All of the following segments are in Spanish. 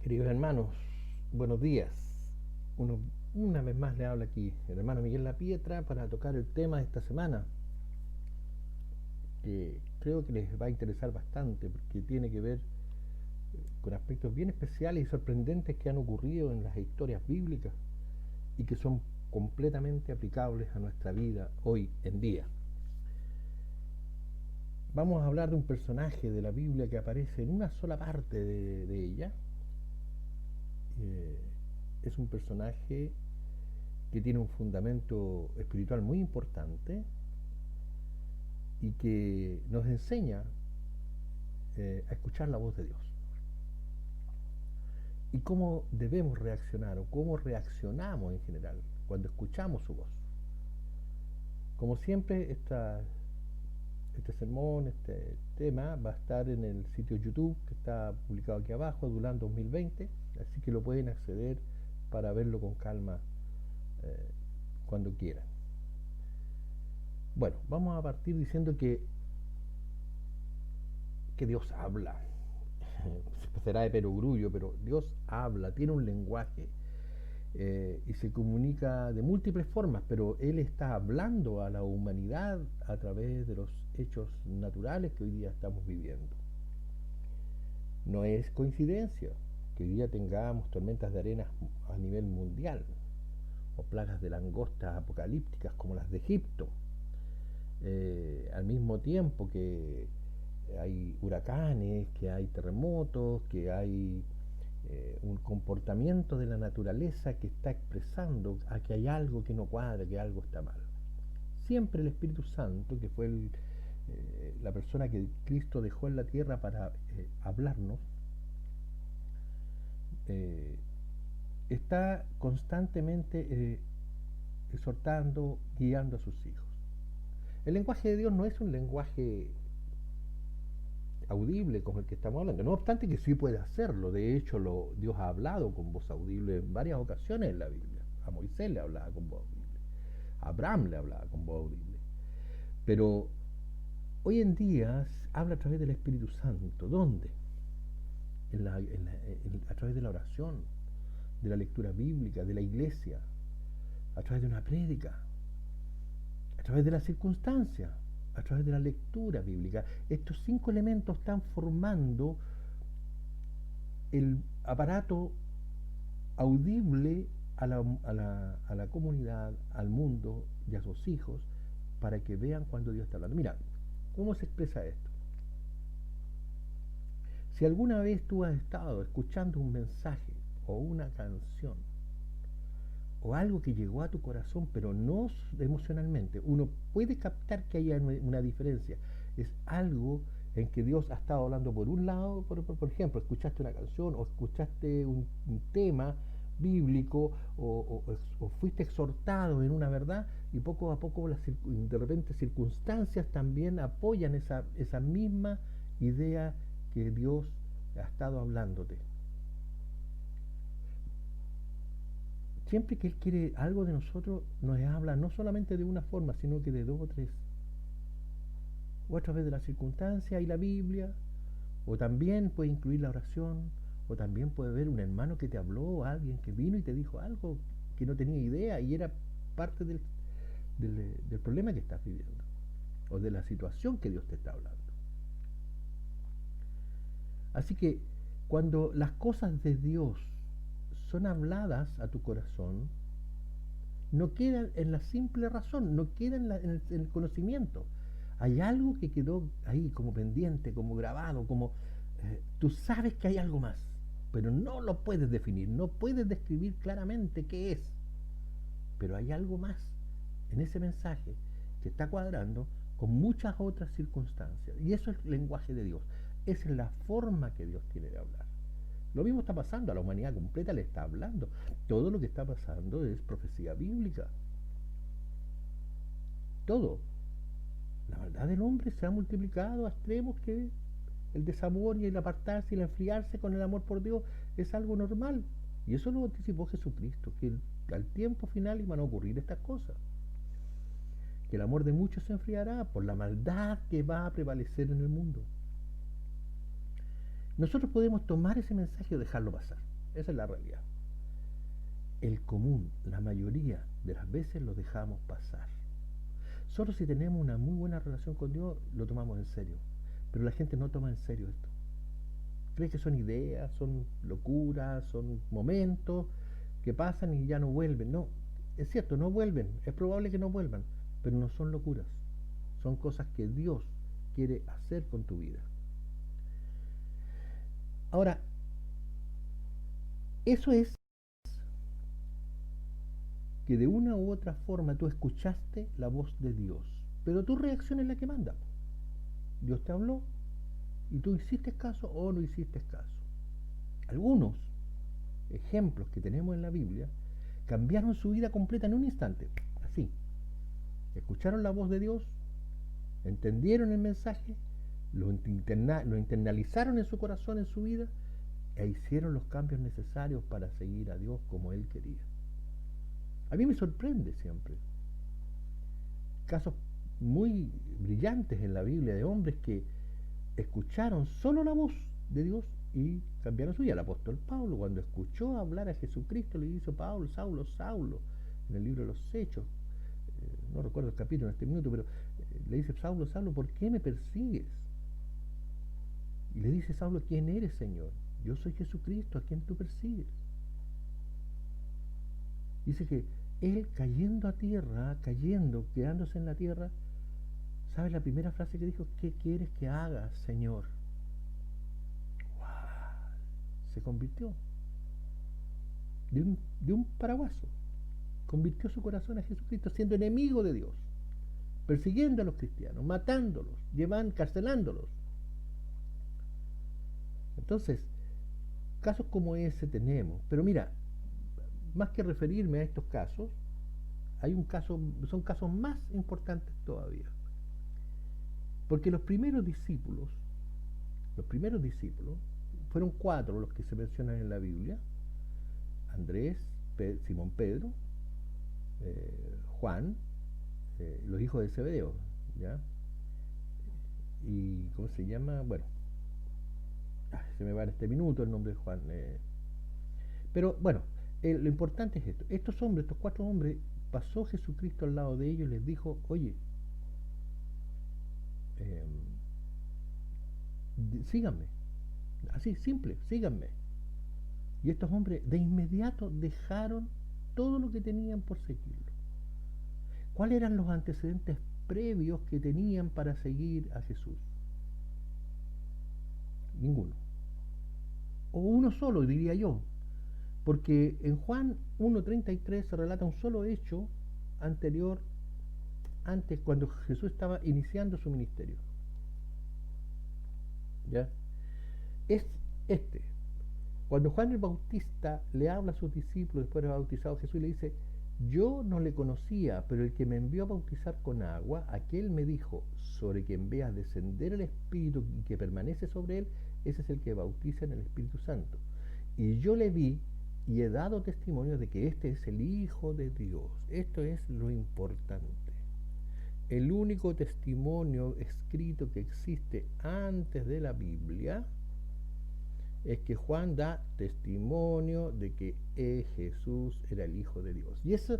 Queridos hermanos, buenos días. Una vez más le habla aquí el hermano Miguel La Pietra para tocar el tema de esta semana, que creo que les va a interesar bastante porque tiene que ver con aspectos bien especiales y sorprendentes que han ocurrido en las historias bíblicas y que son completamente aplicables a nuestra vida hoy en día. Vamos a hablar de un personaje de la Biblia que aparece en una sola parte de ella. Es un personaje que tiene un fundamento espiritual muy importante y que nos enseña a escuchar la voz de Dios. Y cómo debemos reaccionar o cómo reaccionamos en general cuando escuchamos su voz. Como siempre, este sermón, este tema va a estar en el sitio YouTube que está publicado aquí abajo, Dulan 2020, así que lo pueden acceder para verlo con calma cuando quieran. Bueno, vamos a partir diciendo que Dios habla. Será de perogrullo, pero Dios habla, tiene un lenguaje y se comunica de múltiples formas, pero Él está hablando a la humanidad a través de los hechos naturales que hoy día estamos viviendo. No es coincidencia que hoy día tengamos tormentas de arena a nivel mundial o plagas de langostas apocalípticas como las de Egipto, al mismo tiempo que hay huracanes, que hay terremotos, que hay un comportamiento de la naturaleza que está expresando a que hay algo que no cuadra, que algo está mal. Siempre el Espíritu Santo, que fue la persona que Cristo dejó en la tierra para hablarnos, está constantemente exhortando, guiando a sus hijos. El lenguaje de Dios no es un lenguaje audible como el que estamos hablando, no obstante que sí puede hacerlo. De hecho, Dios ha hablado con voz audible en varias ocasiones en la Biblia. A Moisés le hablaba con voz audible, a Abraham le hablaba con voz audible, pero hoy en día habla a través del Espíritu Santo. ¿Dónde? A través de la oración, de la lectura bíblica, de la iglesia, a través de una prédica, a través de la circunstancia, a través de la lectura bíblica. Estos 5 elementos están formando el aparato audible a la comunidad, al mundo y a sus hijos para que vean cuando Dios está hablando. Mira, ¿cómo se expresa esto? Si alguna vez tú has estado escuchando un mensaje o una canción o algo que llegó a tu corazón, pero no emocionalmente, uno puede captar que hay una diferencia. Es algo en que Dios ha estado hablando por un lado, por ejemplo, escuchaste una canción o escuchaste un tema bíblico o fuiste exhortado en una verdad y poco a poco de repente circunstancias también apoyan esa misma idea que Dios ha estado hablándote. Siempre que Él quiere algo de nosotros, nos habla no solamente de una forma, sino que de 2 o 3. O a través de la circunstancia y la Biblia, o también puede incluir la oración, o también puede haber un hermano que te habló, o alguien que vino y te dijo algo que no tenía idea y era parte del problema que estás viviendo, o de la situación que Dios te está hablando. Así que cuando las cosas de Dios son habladas a tu corazón, no quedan en la simple razón, no quedan en el conocimiento. Hay algo que quedó ahí como pendiente, como grabado, como tú sabes que hay algo más, pero no lo puedes definir, no puedes describir claramente qué es, pero hay algo más en ese mensaje que está cuadrando con muchas otras circunstancias. Y eso es el lenguaje de Dios, esa es la forma que Dios tiene de hablar. Lo mismo está pasando, a la humanidad completa le está hablando. Todo lo que está pasando es profecía bíblica. Todo. La maldad del hombre se ha multiplicado a extremos que el desamor y el apartarse y el enfriarse con el amor por Dios es algo normal. Y eso lo anticipó Jesucristo, que al tiempo final iban a ocurrir estas cosas. Que el amor de muchos se enfriará por la maldad que va a prevalecer en el mundo. Nosotros podemos tomar ese mensaje o dejarlo pasar. Esa es la realidad. El común, la mayoría de las veces lo dejamos pasar. Solo si tenemos una muy buena relación con Dios, lo tomamos en serio. Pero la gente no toma en serio esto. Cree que son ideas, son locuras, son momentos que pasan y ya no vuelven. No, es cierto, no vuelven. Es probable que no vuelvan, pero no son locuras. Son cosas que Dios quiere hacer con tu vida. Ahora, eso es que de una u otra forma tú escuchaste la voz de Dios, pero tu reacción es la que manda. Dios te habló y tú hiciste caso o no hiciste caso. Algunos ejemplos que tenemos en la Biblia cambiaron su vida completa en un instante, así. Escucharon la voz de Dios, entendieron el mensaje, lo internalizaron en su corazón, en su vida, e hicieron los cambios necesarios para seguir a Dios como Él quería. A mí me sorprende siempre casos muy brillantes en la Biblia de hombres que escucharon solo la voz de Dios y cambiaron su vida. El apóstol Pablo, cuando escuchó hablar a Jesucristo, le dijo: Pablo, Saulo, Saulo, en el libro de los Hechos, no recuerdo el capítulo en este minuto, pero le dice: Saulo, Saulo, ¿por qué me persigues? Y le dice Saulo: ¿quién eres, Señor? Yo soy Jesucristo, a quien tú persigues. Dice que él, cayendo a tierra, quedándose en la tierra, ¿sabes la primera frase que dijo? ¿Qué quieres que haga, Señor? ¡Wow! Se convirtió de un paraguaso. Convirtió su corazón a Jesucristo, siendo enemigo de Dios, persiguiendo a los cristianos, matándolos, carcelándolos. Entonces, casos como ese tenemos. Pero mira, más que referirme a estos casos, son casos más importantes todavía. Porque los primeros discípulos, fueron 4 los que se mencionan en la Biblia: Andrés, Simón Pedro, Juan, los hijos de Zebedeo, ¿ya? Y ¿cómo se llama? Bueno, se me va en este minuto el nombre de Juan. Pero bueno, lo importante es esto. Estos 4 hombres, pasó Jesucristo al lado de ellos y les dijo: oye, síganme. Así, simple, síganme. Y estos hombres de inmediato dejaron todo lo que tenían por seguirlo. ¿Cuáles eran los antecedentes previos que tenían para seguir a Jesús? Ninguno. O uno solo, diría yo. Porque en Juan 1:33 se relata un solo hecho anterior, antes, cuando Jesús estaba iniciando su ministerio. ¿Ya? Es este. Cuando Juan el Bautista le habla a sus discípulos después de bautizado Jesús, le dice: yo no le conocía, pero el que me envió a bautizar con agua, aquel me dijo: sobre quien veas descender el Espíritu y que permanece sobre él, ese es el que bautiza en el Espíritu Santo. Y yo le vi y he dado testimonio de que este es el Hijo de Dios. Esto es lo importante. El único testimonio escrito que existe antes de la Biblia es que Juan da testimonio de que Jesús era el Hijo de Dios. Y eso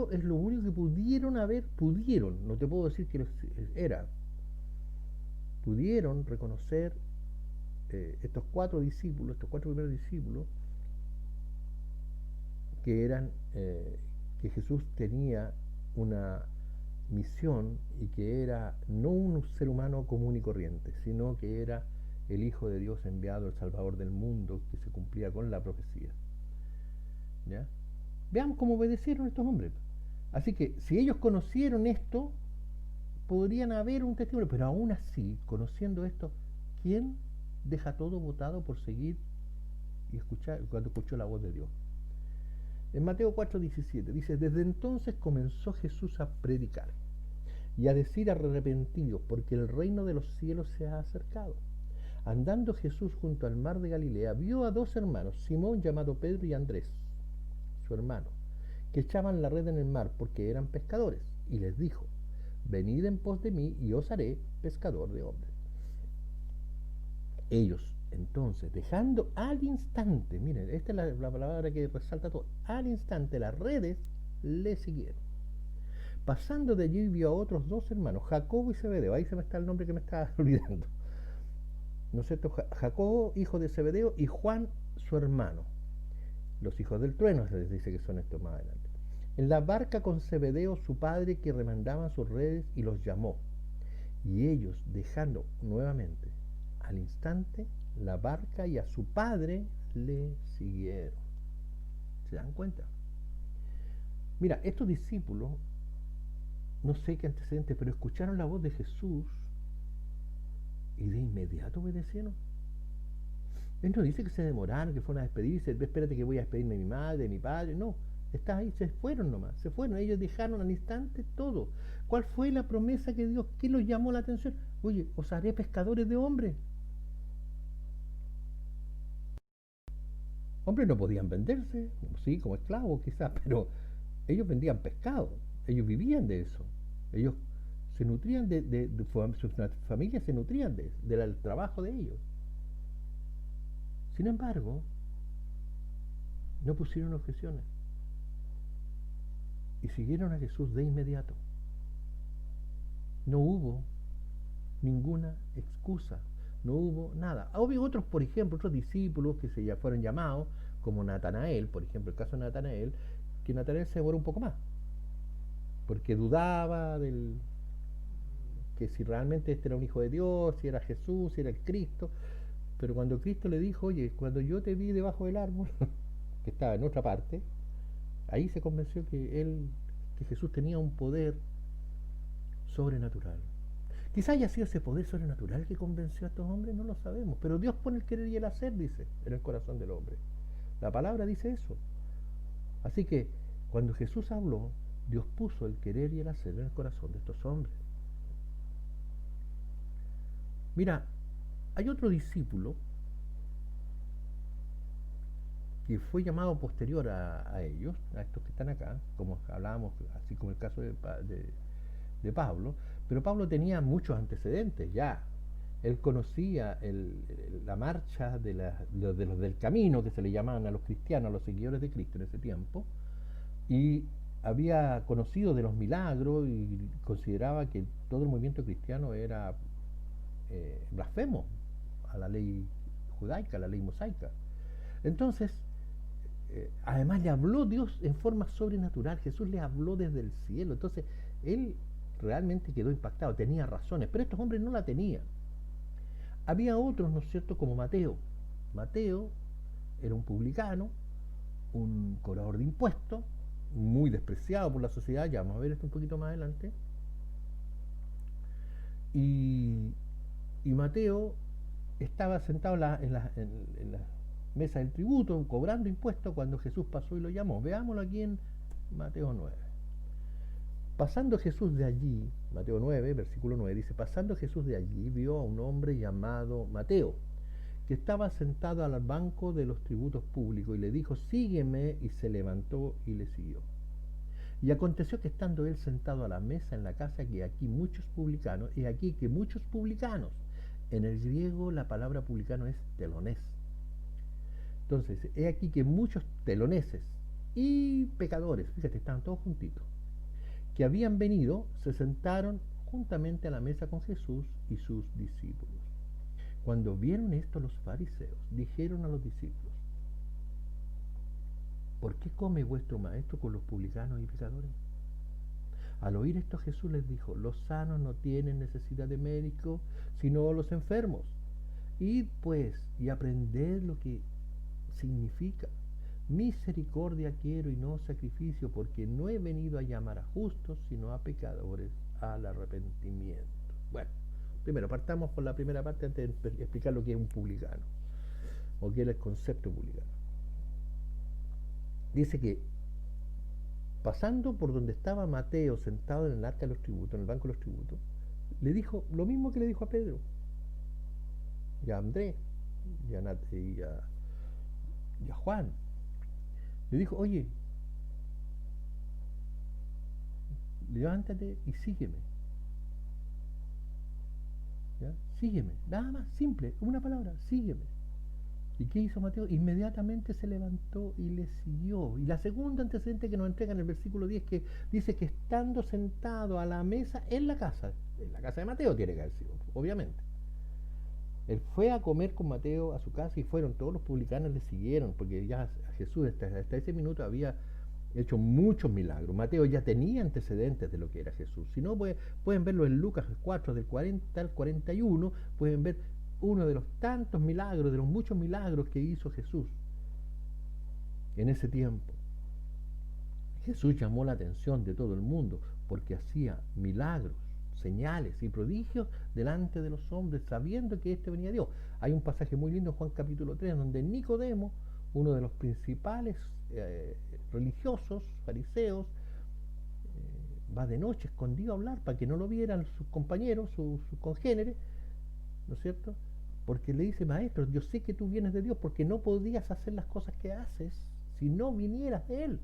es lo único que pudieron, no te puedo decir que era, pudieron reconocer estos 4 discípulos, estos 4 primeros discípulos, que eran, que Jesús tenía una misión y que era no un ser humano común y corriente, sino que era el Hijo de Dios enviado, el Salvador del mundo, que se cumplía con la profecía. ¿Ya? Veamos cómo obedecieron estos hombres. Así que si ellos conocieron esto, podrían haber un testimonio, pero aún así, conociendo esto, ¿quién deja todo botado por seguir y escuchar cuando escuchó la voz de Dios? En Mateo 4:17 dice: desde entonces comenzó Jesús a predicar y a decir: arrepentidos, porque el reino de los cielos se ha acercado. Andando Jesús junto al mar de Galilea, vio a 2 hermanos, Simón llamado Pedro y Andrés, su hermano, que echaban la red en el mar porque eran pescadores, y les dijo: venid en pos de mí y os haré pescador de hombres. Ellos, Entonces, dejando al instante, miren, esta es la palabra que resalta todo, al instante las redes le siguieron. Pasando de allí vio a otros dos hermanos, Jacobo y Zebedeo, ahí se me está el nombre que me estaba olvidando, ¿no es cierto? Jacobo, hijo de Zebedeo, y Juan, su hermano. Los hijos del trueno se les dice que son estos más adelante. En la barca con Zebedeo, su padre, que remendaban sus redes, y los llamó. Y ellos, dejando nuevamente al instante la barca y a su padre, le siguieron. ¿Se dan cuenta? Mira, estos discípulos, no sé qué antecedentes, pero escucharon la voz de Jesús y de inmediato obedecieron. Él no dice que se demoraron, que fueron a despedirse, espérate que voy a despedirme de mi madre, de mi padre, no. Está ahí, se fueron nomás, se fueron, ellos dejaron al instante todo. ¿Cuál fue la promesa que Dios, qué los llamó la atención? Oye, os haré pescadores de hombres. Hombres no podían venderse, sí, como esclavos quizás, pero ellos vendían pescado, ellos vivían de eso, ellos se nutrían sus familias se nutrían del trabajo de ellos. Sin embargo, no pusieron objeciones y siguieron a Jesús de inmediato. No hubo ninguna excusa, no hubo nada. Hubo otros, por ejemplo, otros discípulos que ya fueron llamados, como Natanael, por ejemplo, el caso de Natanael, que Natanael se demoró un poco más, porque dudaba que si realmente este era un hijo de Dios, si era Jesús, si era el Cristo. Pero cuando Cristo le dijo, oye, cuando yo te vi debajo del árbol, que estaba en otra parte, ahí se convenció que Jesús tenía un poder sobrenatural. Quizá haya sido ese poder sobrenatural que convenció a estos hombres, no lo sabemos. Pero Dios pone el querer y el hacer, dice, en el corazón del hombre. La palabra dice eso. Así que cuando Jesús habló, Dios puso el querer y el hacer en el corazón de estos hombres. Mira, hay otro discípulo que fue llamado posterior a ellos, a estos que están acá, como hablábamos, así como el caso de Pablo, pero Pablo tenía muchos antecedentes ya. Él conocía la marcha de los del camino, que se le llamaban a los cristianos, a los seguidores de Cristo en ese tiempo, y había conocido de los milagros y consideraba que todo el movimiento cristiano era blasfemo a la ley judaica, a la ley mosaica. Entonces, además le habló Dios en forma sobrenatural, Jesús le habló desde el cielo, entonces él realmente quedó impactado, tenía razones, pero estos hombres no la tenían. Había otros, ¿no es cierto?, como Mateo. Mateo era un publicano, un cobrador de impuestos, muy despreciado por la sociedad, ya vamos a ver esto un poquito más adelante. Y Mateo estaba sentado en la mesa del tributo, cobrando impuestos, cuando Jesús pasó y lo llamó. Veámoslo aquí en Mateo 9. Pasando Jesús de allí, Mateo 9, versículo 9, dice, pasando Jesús de allí, vio a un hombre llamado Mateo, que estaba sentado al banco de los tributos públicos, y le dijo, sígueme, y se levantó y le siguió. Y aconteció que estando él sentado a la mesa en la casa, que aquí muchos publicanos, y aquí que muchos publicanos, en el griego la palabra publicano es telonés. Entonces, he aquí que muchos teloneses y pecadores, fíjate, estaban todos juntitos, que habían venido, se sentaron juntamente a la mesa con Jesús y sus discípulos. Cuando vieron esto los fariseos, dijeron a los discípulos, ¿por qué come vuestro maestro con los publicanos y pecadores? Al oír esto Jesús les dijo, los sanos no tienen necesidad de médico, sino los enfermos. Id pues y aprended lo que significa. Misericordia quiero y no sacrificio, porque no he venido a llamar a justos, sino a pecadores al arrepentimiento. Bueno, primero partamos por la primera parte antes de explicar lo que es un publicano, o qué es el concepto publicano. Dice que pasando por donde estaba Mateo sentado en el arca de los tributos, en el banco de los tributos, le dijo lo mismo que le dijo a Pedro, y a Andrés, y a Juan. Le dijo, oye, levántate y sígueme. ¿Ya? Sígueme, nada más, simple, una palabra, sígueme. ¿Y qué hizo Mateo? Inmediatamente se levantó y le siguió. Y la segunda antecedente que nos entrega en el versículo 10 que dice que estando sentado a la mesa en la casa de Mateo tiene que haber sido, obviamente. Él fue a comer con Mateo a su casa y fueron, todos los publicanos le siguieron, porque ya Jesús hasta ese minuto había hecho muchos milagros. Mateo ya tenía antecedentes de lo que era Jesús. Si no, pueden verlo en Lucas 4, del 40 al 41, pueden ver uno de los tantos milagros, de los muchos milagros que hizo Jesús en ese tiempo. Jesús llamó la atención de todo el mundo porque hacía milagros, señales y prodigios delante de los hombres, sabiendo que éste venía de Dios. Hay un pasaje muy lindo en Juan capítulo 3, donde Nicodemo, uno de los principales religiosos, fariseos, va de noche escondido a hablar para que no lo vieran sus compañeros, sus congéneres, ¿no es cierto? Porque le dice, maestro, yo sé que tú vienes de Dios, porque no podías hacer las cosas que haces si no vinieras de Él.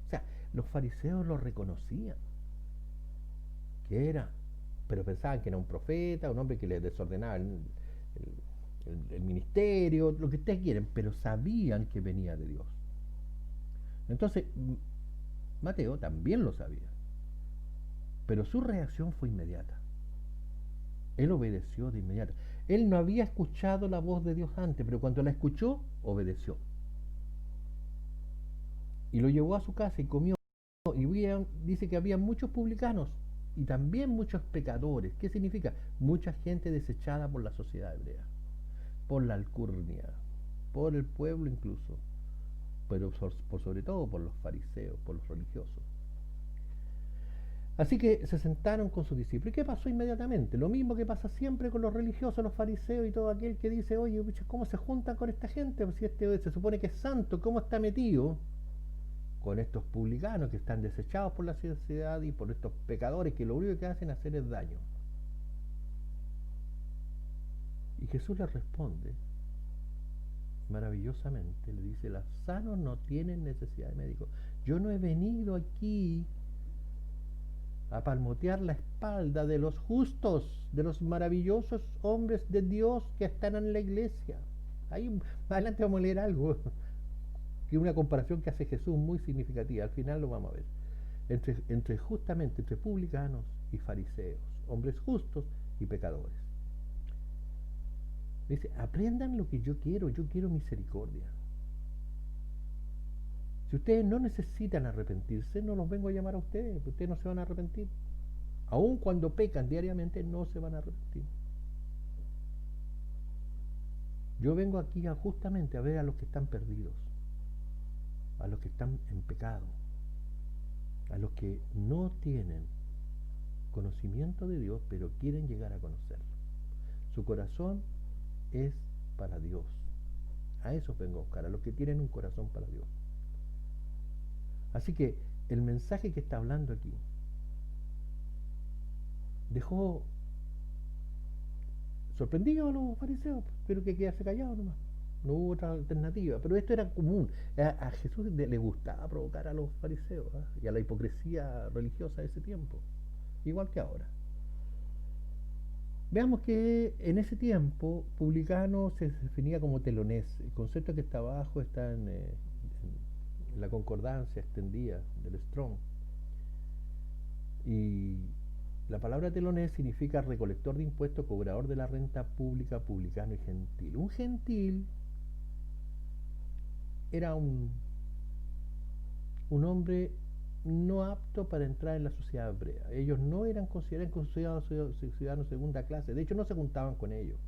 O sea, los fariseos lo reconocían, que era, pero pensaban que era un profeta, un hombre que les desordenaba el ministerio, lo que ustedes quieren, pero sabían que venía de Dios. Entonces, Mateo también lo sabía, pero su reacción fue inmediata. Él obedeció de inmediato. Él no había escuchado la voz de Dios antes, pero cuando la escuchó, obedeció. Y lo llevó a su casa y comió. Y dice que había muchos publicanos y también muchos pecadores. ¿Qué significa? Mucha gente desechada por la sociedad hebrea, por la alcurnia, por el pueblo incluso, pero por sobre todo por los fariseos, por los religiosos. Así que se sentaron con sus discípulos. ¿Y qué pasó inmediatamente? Lo mismo que pasa siempre con los religiosos, los fariseos y todo aquel que dice, oye, ¿cómo se juntan con esta gente? Pues si este se supone que es santo, ¿cómo está metido con estos publicanos que están desechados por la sociedad y por estos pecadores que lo único que hacen hacer es daño? Y Jesús les responde maravillosamente, le dice, los sanos no tienen necesidad de médico. Yo no he venido aquí a palmotear la espalda de los justos, de los maravillosos hombres de Dios que están en la iglesia. Ahí más adelante vamos a leer algo, que una comparación que hace Jesús muy significativa, al final lo vamos a ver, entre publicanos y fariseos, hombres justos y pecadores. Dice, aprendan lo que yo quiero misericordia. Si ustedes no necesitan arrepentirse, no los vengo a llamar a ustedes no se van a arrepentir. Aun cuando pecan diariamente, no se van a arrepentir. Yo vengo aquí justamente a ver a los que están perdidos, a los que están en pecado, a los que no tienen conocimiento de Dios, pero quieren llegar a conocerlo. Su corazón es para Dios. A esos vengo a buscar, a los que tienen un corazón para Dios. Así que el mensaje que está hablando aquí dejó sorprendido a los fariseos, pero que quedarse callados nomás. No hubo otra alternativa, pero esto era común. A Jesús le gustaba provocar a los fariseos y a la hipocresía religiosa de ese tiempo, igual que ahora. Veamos que en ese tiempo publicano se definía como telonés. El concepto que está abajo está en la concordancia extendida del Strong. Y la palabra telonés significa recolector de impuestos, cobrador de la renta pública, publicano y gentil. Un gentil era un hombre no apto para entrar en la sociedad hebrea. Ellos no eran considerados ciudadanos de segunda clase. De hecho, no se juntaban con ellos.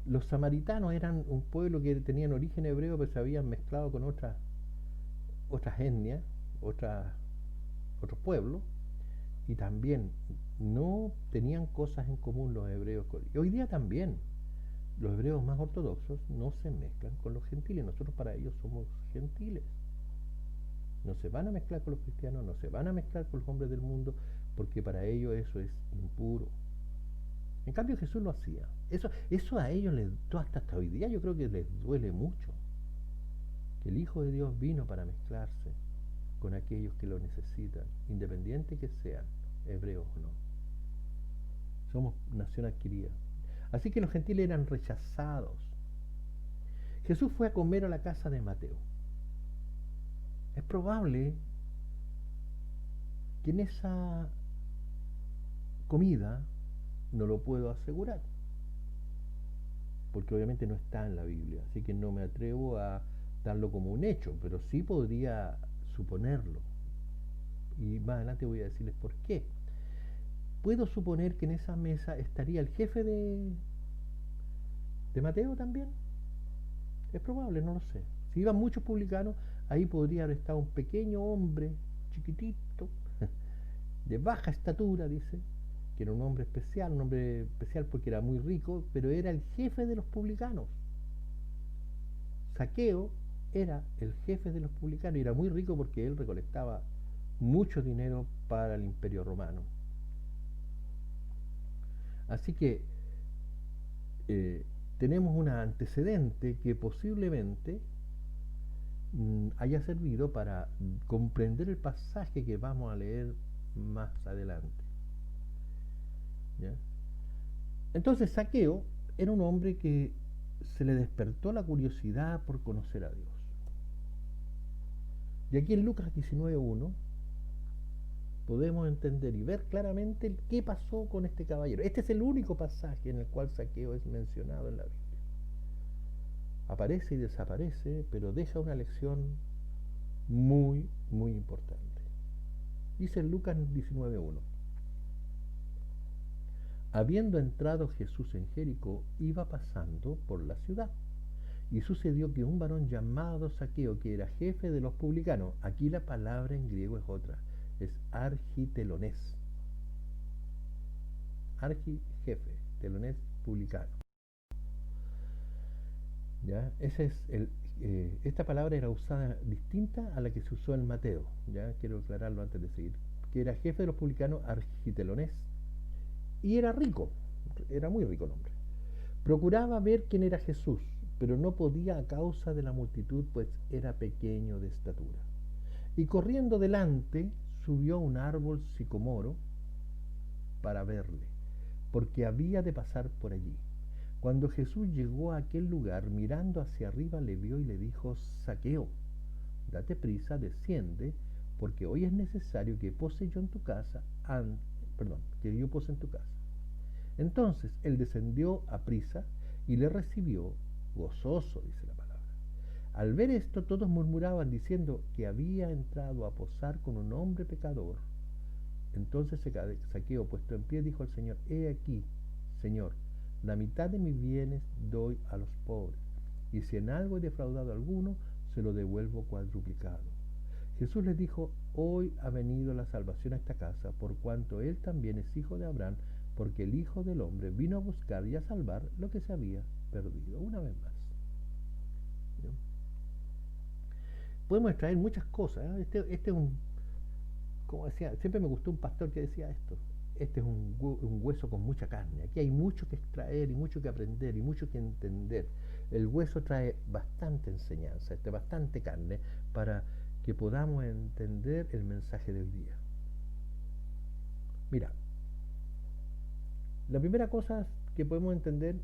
Los samaritanos eran un pueblo que tenían origen hebreo, pero se habían mezclado con otras etnias, otros pueblos, y también no tenían cosas en común los hebreos. Y hoy día también los hebreos más ortodoxos no se mezclan con los gentiles. Nosotros para ellos somos gentiles. No se van a mezclar con los cristianos, no se van a mezclar con los hombres del mundo, porque para ellos eso es impuro. En cambio Jesús lo hacía. Eso a ellos, hasta hoy día yo creo que les duele mucho. Que el Hijo de Dios vino para mezclarse con aquellos que lo necesitan, independiente que sean hebreos o no. Somos nación adquirida. Así que los gentiles eran rechazados. Jesús fue a comer a la casa de Mateo. Es probable que en esa comida, no lo puedo asegurar, porque obviamente no está en la Biblia, así que no me atrevo a darlo como un hecho, pero sí podría suponerlo. Y más adelante voy a decirles por qué. Puedo suponer que en esa mesa estaría el jefe de Mateo también. Es probable, no lo sé. Si iban muchos publicanos, ahí podría haber estado un pequeño hombre, chiquitito, de baja estatura, dice, que era un hombre especial porque era muy rico, pero era el jefe de los publicanos. Zaqueo era el jefe de los publicanos y era muy rico porque él recolectaba mucho dinero para el Imperio Romano. Así que eh, tenemos un antecedente que posiblemente haya servido para comprender el pasaje que vamos a leer más adelante. ¿Ya? Entonces Zaqueo era un hombre que se le despertó la curiosidad por conocer a Dios. Y aquí en Lucas 19:1 podemos entender y ver claramente qué pasó con este caballero. Este es el único pasaje en el cual Zaqueo es mencionado en la Biblia. Aparece y desaparece, pero deja una lección muy, muy importante. Dice en Lucas 19:1: Habiendo entrado Jesús en Jericó, iba pasando por la ciudad. Y sucedió que un varón llamado Zaqueo, que era jefe de los publicanos, aquí la palabra en griego es otra, es argitelonés. Argijefe, telonés publicano. ¿Ya? Esta palabra era usada distinta a la que se usó en Mateo. ¿Ya? Quiero aclararlo antes de seguir. Que era jefe de los publicanos, argitelonés. Y era rico, era muy rico el hombre. Procuraba ver quién era Jesús, pero no podía a causa de la multitud, pues era pequeño de estatura. Y corriendo delante, subió a un árbol sicomoro para verle, porque había de pasar por allí. Cuando Jesús llegó a aquel lugar, mirando hacia arriba, le vio y le dijo: Zaqueo, date prisa, desciende, porque hoy es necesario que pose yo en tu casa, que yo pose en tu casa. Entonces él descendió a prisa y le recibió gozoso, dice la palabra. Al ver esto, todos murmuraban diciendo que había entrado a posar con un hombre pecador. Entonces Zaqueo, puesto en pie, dijo al Señor: He aquí, Señor, la mitad de mis bienes doy a los pobres, y si en algo he defraudado a alguno, se lo devuelvo cuadruplicado. Jesús les dijo: Hoy ha venido la salvación a esta casa, por cuanto él también es hijo de Abraham, porque el Hijo del Hombre vino a buscar y a salvar lo que se había perdido. Una vez más, ¿no? Podemos extraer muchas cosas, ¿eh? Este es como decía, siempre me gustó un pastor que decía esto: este es un hueso con mucha carne. Aquí hay mucho que extraer y mucho que aprender y mucho que entender. El hueso trae bastante enseñanza, bastante carne para que podamos entender el mensaje del día. Mira, la primera cosa que podemos entender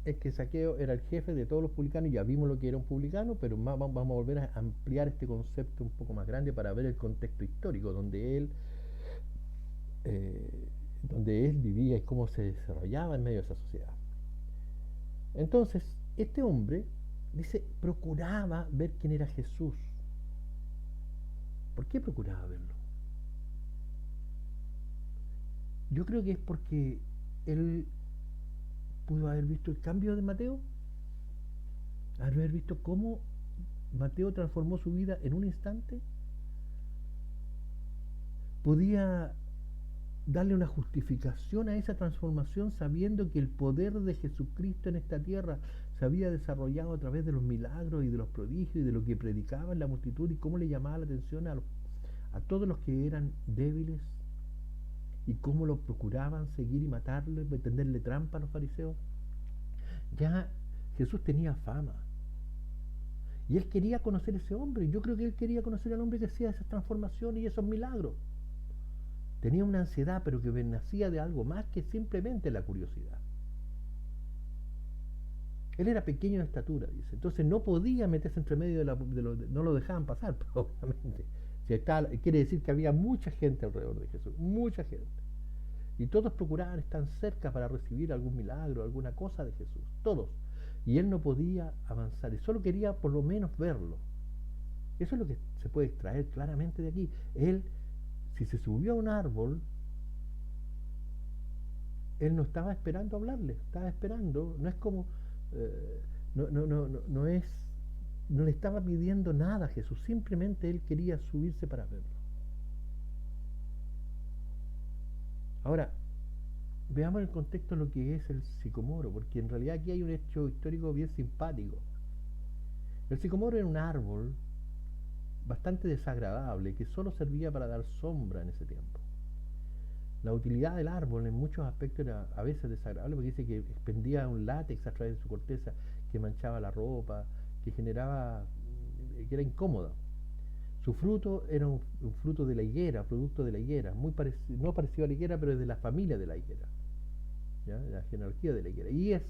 es que Zaqueo era el jefe de todos los publicanos. Ya vimos lo que era un publicano, pero vamos a volver a ampliar este concepto un poco más grande para ver el contexto histórico donde él vivía y cómo se desarrollaba en medio de esa sociedad. Entonces, este hombre, dice, procuraba ver quién era Jesús. ¿Por qué procuraba verlo? Yo creo que es porque él pudo haber visto el cambio de Mateo, haber visto cómo Mateo transformó su vida en un instante. Podía darle una justificación a esa transformación sabiendo que el poder de Jesucristo en esta tierra se había desarrollado a través de los milagros y de los prodigios y de lo que predicaba en la multitud, y cómo le llamaba la atención a todos los que eran débiles, y cómo lo procuraban seguir y matarlo y tenderle trampa a los fariseos. Ya Jesús tenía fama y él quería conocer a ese hombre. Yo creo que él quería conocer al hombre que hacía esas transformaciones y esos milagros. Tenía una ansiedad, pero que nacía de algo más que simplemente la curiosidad. Él era pequeño de estatura, dice. Entonces no podía meterse entre medio no lo dejaban pasar, obviamente. Si estaba, quiere decir que había mucha gente alrededor de Jesús, mucha gente. Y todos procuraban estar cerca para recibir algún milagro, alguna cosa de Jesús. Todos. Y él no podía avanzar. Y solo quería por lo menos verlo. Eso es lo que se puede extraer claramente de aquí. Él, si se subió a un árbol, él no estaba esperando hablarle, estaba esperando, no es como, eh, no es, no le estaba pidiendo nada a Jesús, simplemente él quería subirse para verlo. Ahora, veamos el contexto de lo que es el sicomoro, porque en realidad aquí hay un hecho histórico bien simpático. El sicomoro era un árbol bastante desagradable que solo servía para dar sombra en ese tiempo. La utilidad del árbol en muchos aspectos era a veces desagradable porque dice que expendía un látex a través de su corteza que manchaba la ropa, que generaba, que era incómoda. Su fruto era un fruto de la higuera, producto de la higuera, no parecido a la higuera, pero es de la familia de la higuera, ¿ya? La genealogía de la higuera. Y es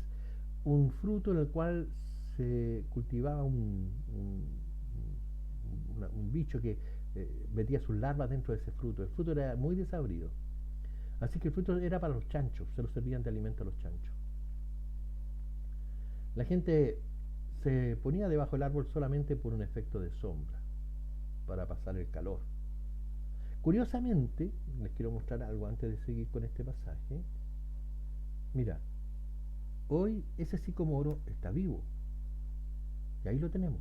un fruto en el cual se cultivaba un bicho que metía sus larvas dentro de ese fruto. El fruto era muy desabrido. Así que el fruto era para los chanchos, se los servían de alimento a los chanchos. La gente se ponía debajo del árbol solamente por un efecto de sombra, para pasar el calor. Curiosamente, les quiero mostrar algo antes de seguir con este pasaje. Mira, hoy ese sicomoro está vivo, y ahí lo tenemos.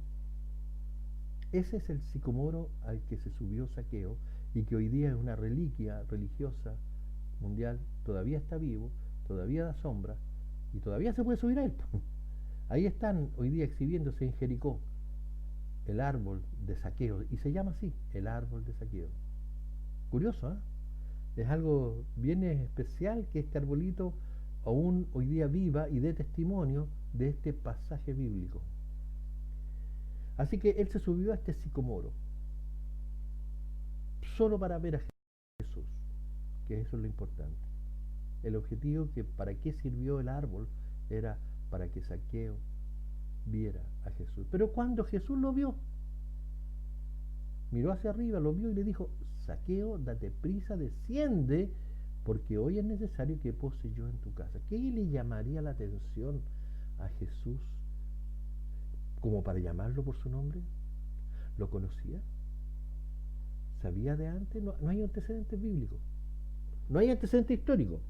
Ese es el sicomoro al que se subió Zaqueo y que hoy día es una reliquia religiosa mundial, todavía está vivo, todavía da sombra y todavía se puede subir a él. Ahí están hoy día exhibiéndose en Jericó el árbol de Zaqueo, y se llama así, el árbol de Zaqueo. Curioso, ¿eh? Es algo bien especial que este arbolito aún hoy día viva y dé testimonio de este pasaje bíblico. Así que él se subió a este sicomoro solo para ver a Jesús, que eso es lo importante. El objetivo que para qué sirvió el árbol era para que Zaqueo viera a Jesús. Pero cuando Jesús lo vio, miró hacia arriba, lo vio y le dijo: Zaqueo, date prisa, desciende, porque hoy es necesario que pose yo en tu casa. ¿Qué le llamaría la atención a Jesús como para llamarlo por su nombre? ¿Lo conocía? ¿Sabía de antes? No hay antecedentes bíblicos, no hay antecedentes históricos.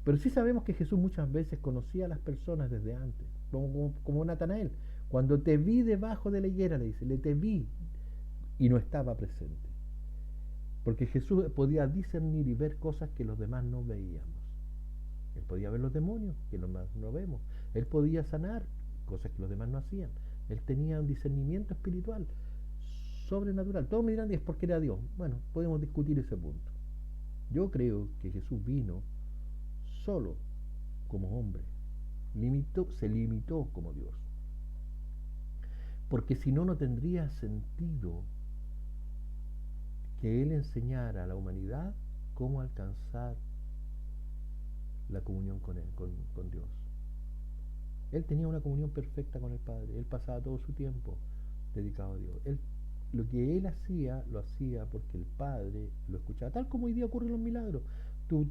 Pero sí sabemos que Jesús muchas veces conocía a las personas desde antes, como Natanael. Cuando te vi debajo de la higuera, le dice, te vi, y no estaba presente. Porque Jesús podía discernir y ver cosas que los demás no veíamos. Él podía ver los demonios, que los demás no vemos. Él podía sanar, cosas que los demás no hacían. Él tenía un discernimiento espiritual, sobrenatural. Todos me dirán, es porque era Dios. Bueno, podemos discutir ese punto. Yo creo que Jesús vino solo como hombre. Se limitó como Dios. Porque si no, no tendría sentido que Él enseñara a la humanidad cómo alcanzar la comunión con Él, con Dios. Él tenía una comunión perfecta con el Padre. Él pasaba todo su tiempo dedicado a Dios. Lo que Él hacía, lo hacía porque el Padre lo escuchaba. Tal como hoy día ocurren los milagros.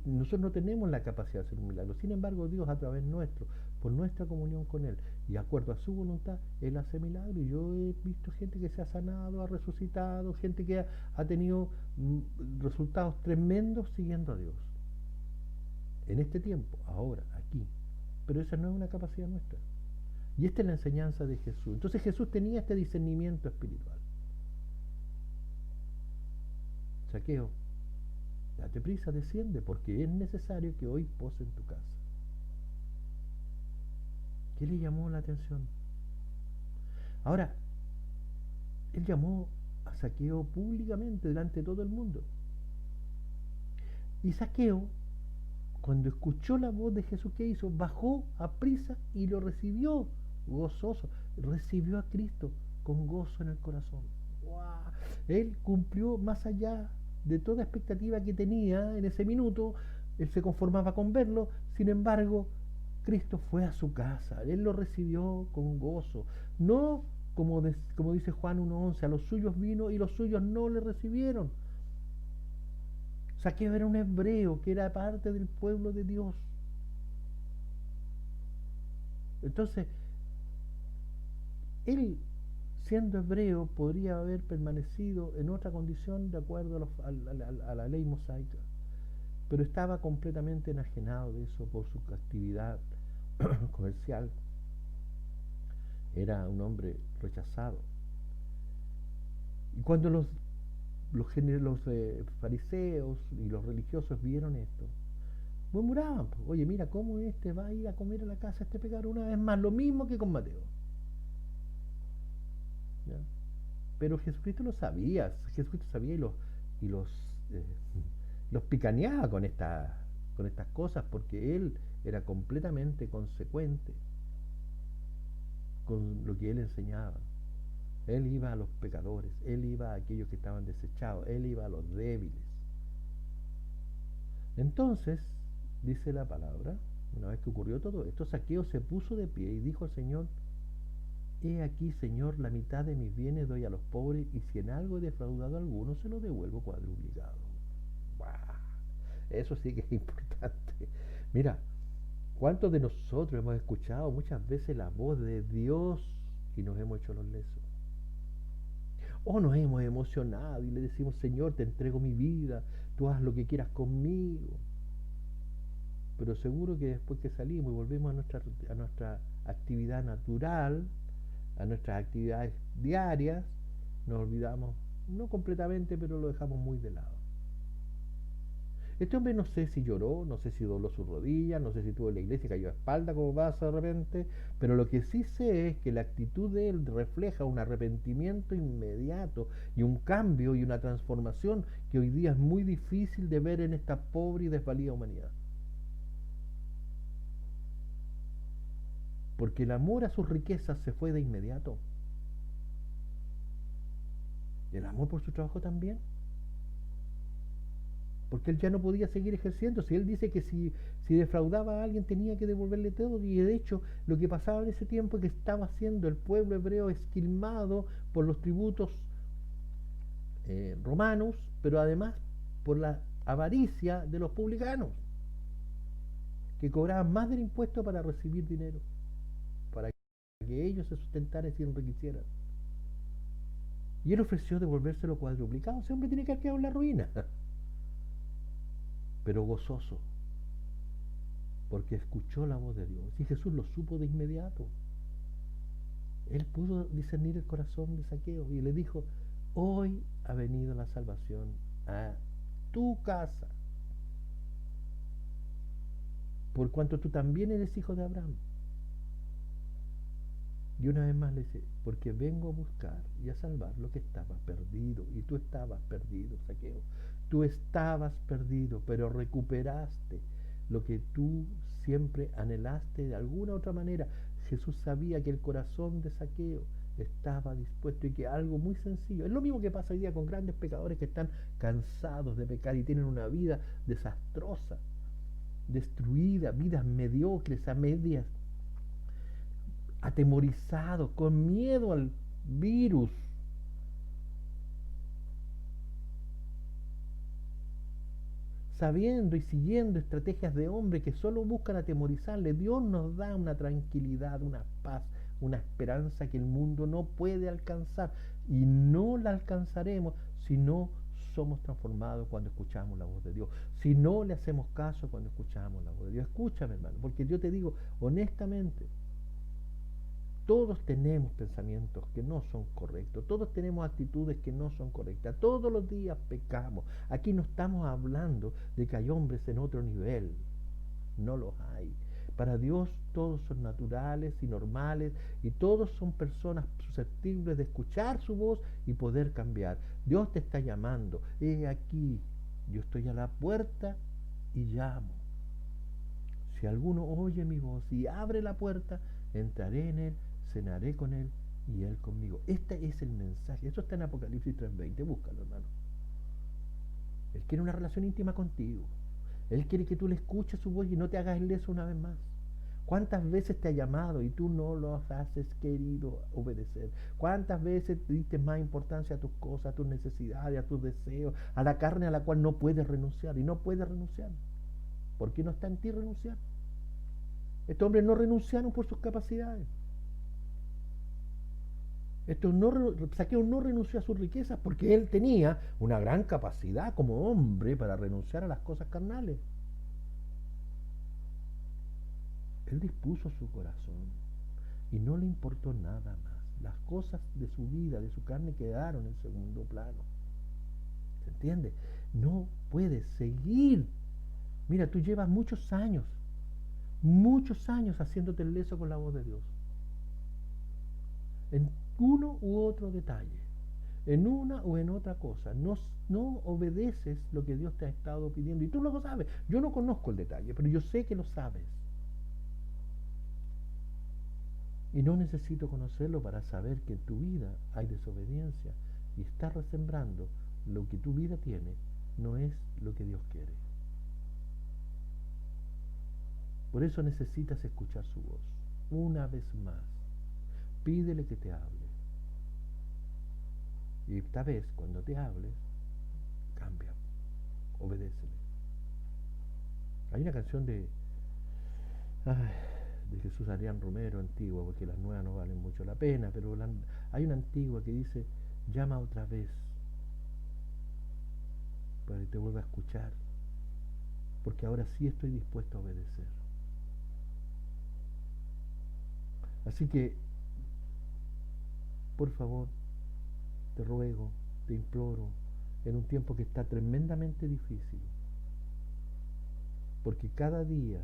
Nosotros no tenemos la capacidad de hacer un milagro. Sin embargo, Dios a través nuestro, por nuestra comunión con Él y de acuerdo a su voluntad, Él hace milagros. Y yo he visto gente que se ha sanado, ha resucitado, gente que ha tenido resultados tremendos siguiendo a Dios. En este tiempo, ahora, aquí. Pero esa no es una capacidad nuestra. Y esta es la enseñanza de Jesús. Entonces Jesús tenía este discernimiento espiritual. Zaqueo, date prisa, desciende, porque es necesario que hoy pose en tu casa. ¿Qué le llamó la atención? Ahora, él llamó a Zaqueo públicamente delante de todo el mundo. Y Zaqueo, cuando escuchó la voz de Jesús, ¿qué hizo? Bajó a prisa y lo recibió gozoso. Recibió a Cristo con gozo en el corazón. ¡Wow! Él cumplió más allá de toda expectativa que tenía en ese minuto. Él se conformaba con verlo. Sin embargo, Cristo fue a su casa, Él lo recibió con gozo, no como dice Juan 1:11, a los suyos vino y los suyos no le recibieron. Zaqueo era un hebreo que era parte del pueblo de Dios. Entonces, él, siendo hebreo, podría haber permanecido en otra condición de acuerdo a la ley mosaica, pero estaba completamente enajenado de eso por su actividad comercial. Era un hombre rechazado. Y cuando los fariseos y los religiosos vieron esto, murmuraban, oye, mira cómo este va a ir a comer a la casa de este pecador una vez más, lo mismo que con Mateo. ¿Ya? Pero Jesucristo lo sabía, Jesucristo sabía y eh, los picaneaba con estas cosas, porque él era completamente consecuente con lo que él enseñaba. Él iba a los pecadores, él iba a aquellos que estaban desechados, él iba a los débiles. Entonces, dice la palabra, una vez que ocurrió todo esto, Zaqueo se puso de pie y dijo al Señor: he aquí, Señor, la mitad de mis bienes doy a los pobres, y si en algo he defraudado a alguno, se lo devuelvo cuadruplicado. ¡Wow! Eso sí que es importante. Mira, ¿cuántos de nosotros hemos escuchado muchas veces la voz de Dios y nos hemos hecho los lesos? O nos hemos emocionado y le decimos: Señor, te entrego mi vida, tú haz lo que quieras conmigo. Pero seguro que después que salimos y volvemos a nuestra actividad natural, a nuestras actividades diarias, nos olvidamos, no completamente, pero lo dejamos muy de lado. Este hombre no sé si lloró, no sé si dobló su rodilla, no sé si estuvo en la iglesia y cayó a espalda como pasa de repente, pero lo que sí sé es que la actitud de él refleja un arrepentimiento inmediato y un cambio y una transformación que hoy día es muy difícil de ver en esta pobre y desvalida humanidad. Porque el amor a sus riquezas se fue de inmediato. El amor por su trabajo también. Porque él ya no podía seguir ejerciendo. Si él dice que si defraudaba a alguien tenía que devolverle todo, y de hecho lo que pasaba en ese tiempo es que estaba siendo el pueblo hebreo esquilmado por los tributos romanos, pero además por la avaricia de los publicanos, que cobraban más del impuesto para recibir dinero, para que ellos se sustentaran y se enriquecieran. Y él ofreció devolvérselo cuadruplicado. Ese hombre tiene que haber quedado en la ruina, pero gozoso, porque escuchó la voz de Dios. Y Jesús lo supo de inmediato. Él pudo discernir el corazón de Zaqueo y le dijo: hoy ha venido la salvación a tu casa, por cuanto tú también eres hijo de Abraham. Y una vez más le dice: porque vengo a buscar y a salvar lo que estaba perdido. Y tú estabas perdido, Zaqueo. Tú estabas perdido, pero recuperaste lo que tú siempre anhelaste de alguna otra manera. Jesús sabía que el corazón de Zaqueo estaba dispuesto, y que algo muy sencillo, es lo mismo que pasa hoy día con grandes pecadores que están cansados de pecar y tienen una vida desastrosa, destruida, vidas mediocres, a medias, atemorizados, con miedo al virus, sabiendo y siguiendo estrategias de hombre que solo buscan atemorizarle. Dios nos da una tranquilidad, una paz, una esperanza que el mundo no puede alcanzar, y no la alcanzaremos si no somos transformados cuando escuchamos la voz de Dios, si no le hacemos caso cuando escuchamos la voz de Dios. Escúchame, hermano, porque yo te digo honestamente, todos tenemos pensamientos que no son correctos, todos tenemos actitudes que no son correctas, todos los días pecamos. Aquí no estamos hablando de que hay hombres en otro nivel, no los hay. Para Dios todos son naturales y normales, y todos son personas susceptibles de escuchar su voz y poder cambiar. Dios te está llamando: he aquí, yo estoy a la puerta y llamo. Si alguno oye mi voz y abre la puerta, entraré en él, cenaré con él y él conmigo. Este es el mensaje. Eso está en Apocalipsis 3:20. Búscalo, hermano. Él quiere una relación íntima contigo. Él quiere que tú le escuches su voz y no te hagas leso una vez más. ¿Cuántas veces te ha llamado y tú no los has querido obedecer? ¿Cuántas veces te diste más importancia a tus cosas, a tus necesidades, a tus deseos, a la carne a la cual no puedes renunciar? Y no puedes renunciar. ¿Por qué no está en ti renunciar? Estos hombres no renunciaron por sus capacidades. Saqueo no renunció a sus riquezas porque él tenía una gran capacidad como hombre para renunciar a las cosas carnales. Él dispuso su corazón y no le importó nada más. Las cosas de su vida, de su carne, quedaron en segundo plano. ¿Se entiende? No puedes seguir. Mira, tú llevas muchos años haciéndote el leso con la voz de Dios. En uno u otro detalle, en una o en otra cosa, no obedeces lo que Dios te ha estado pidiendo. Y tú lo sabes. Yo no conozco el detalle, pero yo sé que lo sabes. Y no necesito conocerlo para saber que en tu vida hay desobediencia y estás resembrando lo que tu vida tiene, no es lo que Dios quiere. Por eso necesitas escuchar su voz. Una vez más, pídele que te hable. Y esta vez, cuando te hable, cambia, obedécele. Hay una canción de Jesús Adrián Romero, antigua, porque las nuevas no valen mucho la pena, pero hay una antigua que dice, llama otra vez para que te vuelva a escuchar, porque ahora sí estoy dispuesto a obedecer. Así que, por favor, te ruego, te imploro, en un tiempo que está tremendamente difícil, porque cada día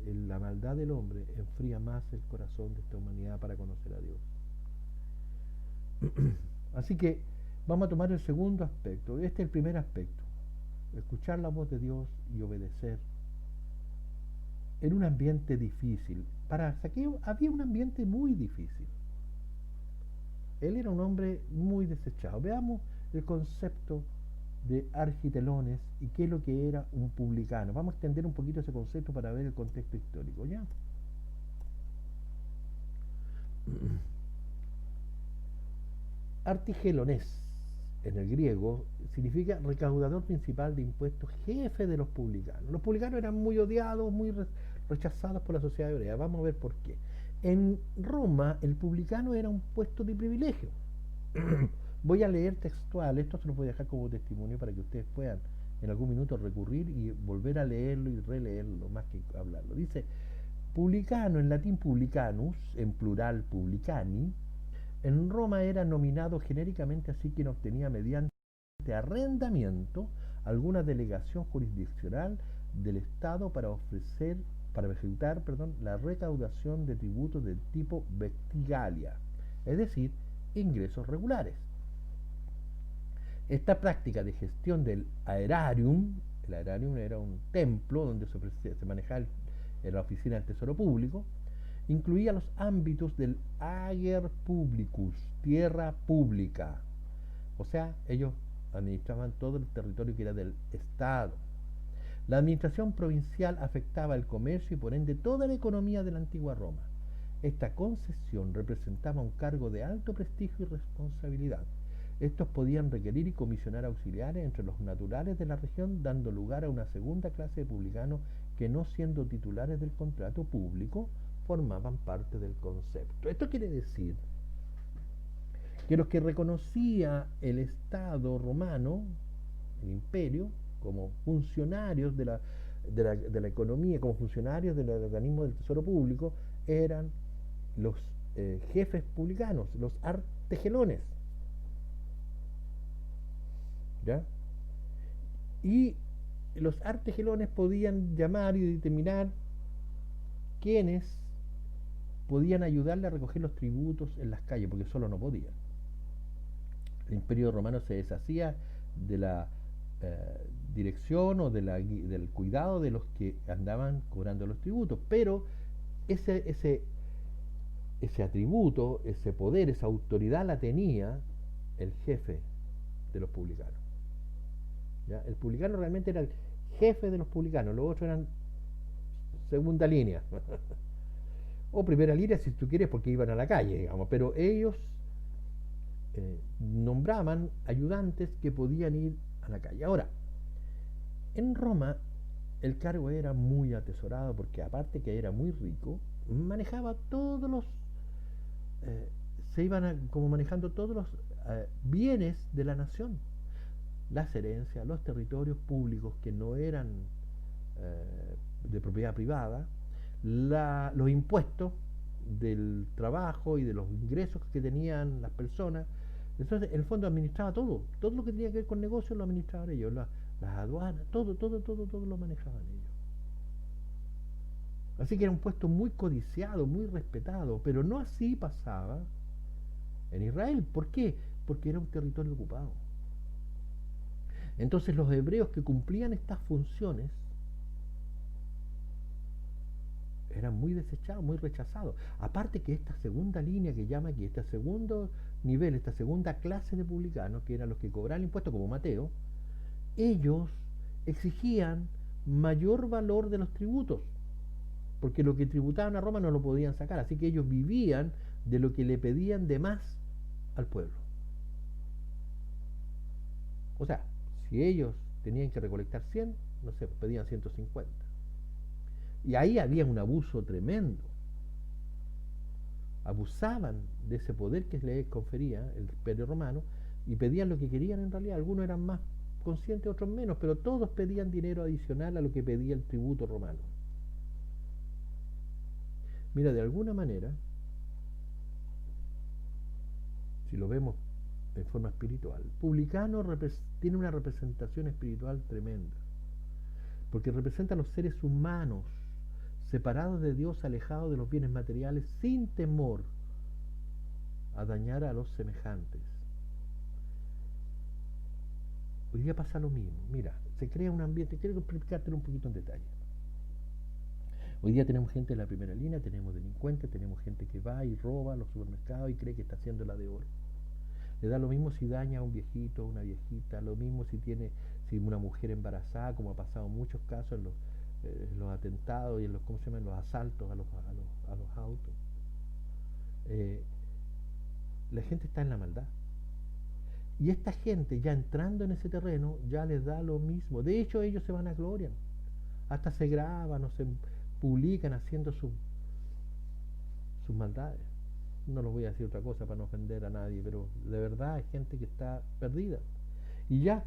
la maldad del hombre enfría más el corazón de esta humanidad para conocer a Dios. Así que vamos a tomar el segundo aspecto. Este es el primer aspecto. Escuchar la voz de Dios y obedecer en un ambiente difícil. Para Saqueo había un ambiente muy difícil. Él era un hombre muy desechado. Veamos el concepto de argitelones y qué es lo que era un publicano. Vamos a extender un poquito ese concepto para ver el contexto histórico, ¿ya? Artigelones, en el griego, significa recaudador principal de impuestos, jefe de los publicanos. Los publicanos eran muy odiados, muy rechazados por la sociedad hebrea. Vamos a ver por qué. En Roma, el publicano era un puesto de privilegio. Voy a leer textual, esto se lo voy a dejar como testimonio para que ustedes puedan en algún minuto recurrir y volver a leerlo y releerlo, más que hablarlo. Dice, publicano, en latín publicanus, en plural publicani, en Roma era nominado genéricamente así quien obtenía mediante arrendamiento alguna delegación jurisdiccional del Estado para ejecutar, la recaudación de tributos del tipo vestigalia, es decir, ingresos regulares. Esta práctica de gestión del aerarium, el aerarium era un templo donde se manejaba la oficina del Tesoro Público, incluía los ámbitos del ager publicus, tierra pública. O sea, ellos administraban todo el territorio que era del Estado. La administración provincial afectaba el comercio y por ende toda la economía de la antigua Roma. Esta concesión representaba un cargo de alto prestigio y responsabilidad. Estos podían requerir y comisionar auxiliares entre los naturales de la región, dando lugar a una segunda clase de publicanos que, no siendo titulares del contrato público, formaban parte del concepto. Esto quiere decir que los que reconocía el Estado romano, el imperio, como funcionarios de la economía, como funcionarios del organismo del Tesoro Público, eran los jefes publicanos, los artegelones. ¿Ya? Y los artegelones podían llamar y determinar quiénes podían ayudarle a recoger los tributos en las calles, porque solo no podía. El imperio romano se deshacía de la dirección o del cuidado de los que andaban cobrando los tributos, pero ese atributo, ese poder, esa autoridad la tenía el jefe de los publicanos. ¿Ya? El publicano realmente era el jefe de los publicanos, los otros eran segunda línea. o primera línea si tú quieres, porque iban a la calle, digamos, pero ellos nombraban ayudantes que podían ir a la calle. Ahora, en Roma el cargo era muy atesorado porque aparte que era muy rico, manejaba todos los, eh, se iban como manejando todos los bienes de la nación, las herencias, los territorios públicos que no eran de propiedad privada, los impuestos del trabajo y de los ingresos que tenían las personas. Entonces, el fondo administraba todo, todo lo que tenía que ver con negocios lo administraban ellos, las aduanas, todo lo manejaban ellos. Así que era un puesto muy codiciado, muy respetado, pero no así pasaba en Israel. ¿Por qué? Porque era un territorio ocupado. Entonces los hebreos que cumplían estas funciones eran muy desechados, muy rechazados. Aparte que esta segunda línea que llama aquí, este segundo nivel, esta segunda clase de publicanos, que eran los que cobraban impuestos como Mateo, ellos exigían mayor valor de los tributos, porque lo que tributaban a Roma no lo podían sacar, así que ellos vivían de lo que le pedían de más al pueblo. O sea, si ellos tenían que recolectar 100, no sé, pedían 150. Y ahí había un abuso tremendo. Abusaban de ese poder que les confería el imperio romano y pedían lo que querían en realidad. Algunos eran más conscientes, otros menos, pero todos pedían dinero adicional a lo que pedía el tributo romano. Mira, de alguna manera, si lo vemos en forma espiritual, publicano tiene una representación espiritual tremenda, porque representa a los seres humanos separados de Dios, alejados de los bienes materiales, sin temor a dañar a los semejantes. Hoy día pasa lo mismo. Mira, se crea un ambiente, quiero explicártelo un poquito en detalle. Hoy día tenemos gente de la primera línea, tenemos delincuentes, tenemos gente que va y roba a los supermercados y cree que está haciendo la de oro. Le da lo mismo si daña a un viejito, a una viejita, lo mismo si una mujer embarazada, como ha pasado en muchos casos en los atentados y en los, ¿cómo se llama?, en los asaltos a los autos. Eh, la gente está en la maldad. Y esta gente ya entrando en ese terreno ya les da lo mismo. De hecho ellos se van a gloria. Hasta se graban o se publican haciendo sus maldades. No les voy a decir otra cosa para no ofender a nadie, pero de verdad hay gente que está perdida. Y ya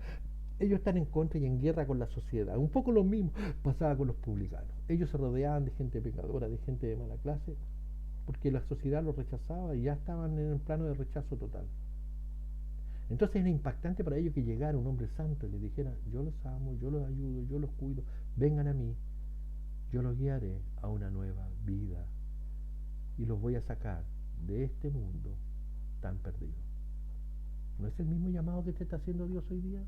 ellos están en contra y en guerra con la sociedad. Un poco lo mismo pasaba con los publicanos. Ellos se rodeaban de gente pecadora, de gente de mala clase, porque la sociedad los rechazaba y ya estaban en el plano de rechazo total. Entonces era impactante para ellos que llegara un hombre santo y les dijera: yo los amo, yo los ayudo, yo los cuido, vengan a mí, yo los guiaré a una nueva vida y los voy a sacar de este mundo tan perdido. ¿No es el mismo llamado que te está haciendo Dios hoy día?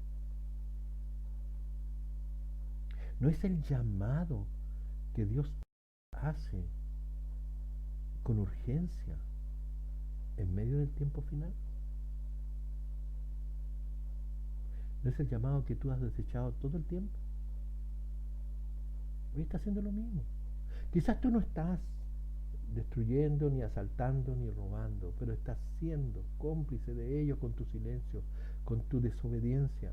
¿No es el llamado que Dios hace con urgencia en medio del tiempo final? ¿No es el llamado que tú has desechado todo el tiempo? Hoy está haciendo lo mismo. Quizás tú no estás destruyendo, ni asaltando, ni robando, pero estás siendo cómplice de ellos con tu silencio, con tu desobediencia.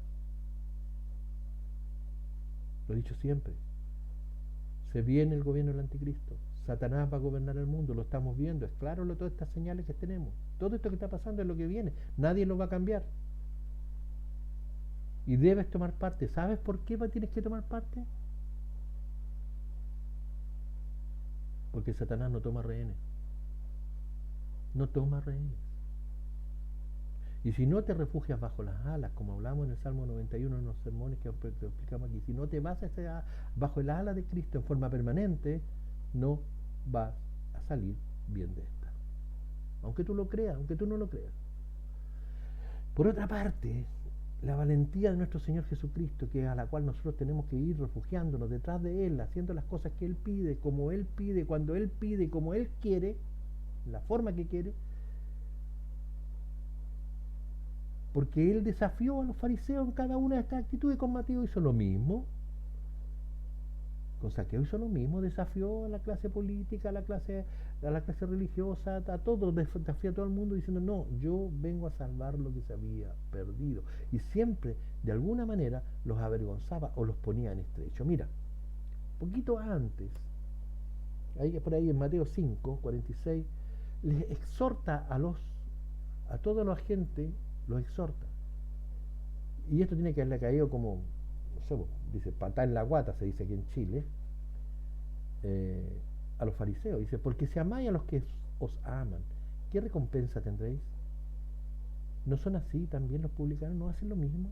Lo he dicho siempre. Se viene el gobierno del anticristo. Satanás va a gobernar el mundo, lo estamos viendo. Es claro todas estas señales que tenemos. Todo esto que está pasando es lo que viene. Nadie lo va a cambiar. Y debes tomar parte. ¿Sabes por qué tienes que tomar parte? Porque Satanás no toma rehenes. No toma rehenes. Y si no te refugias bajo las alas, como hablamos en el Salmo 91 en los sermones que explicamos aquí, si no te vas bajo el ala de Cristo en forma permanente, no vas a salir bien de esta. Aunque tú lo creas, aunque tú no lo creas. Por otra parte, la valentía de nuestro Señor Jesucristo, que a la cual nosotros tenemos que ir refugiándonos detrás de Él, haciendo las cosas que Él pide, como Él pide, cuando Él pide y como Él quiere, la forma que quiere, porque Él desafió a los fariseos en cada una de estas actitudes. Con Mateo hizo lo mismo. con Saqueo hizo lo mismo, desafió a la clase política, a la clase religiosa, a todos, desafió a todo el mundo diciendo, no, yo vengo a salvar lo que se había perdido. Y siempre, de alguna manera, los avergonzaba o los ponía en estrecho. Mira, poquito antes, ahí, por ahí en Mateo 5, 46, les exhorta a toda la gente, los exhorta. Y esto tiene que haberle caído como, no sé, dice, patá en la guata, se dice aquí en Chile, eh, a los fariseos. Dice, porque si amáis a los que os aman, ¿qué recompensa tendréis? ¿No son así también los publicanos? ¿No hacen lo mismo?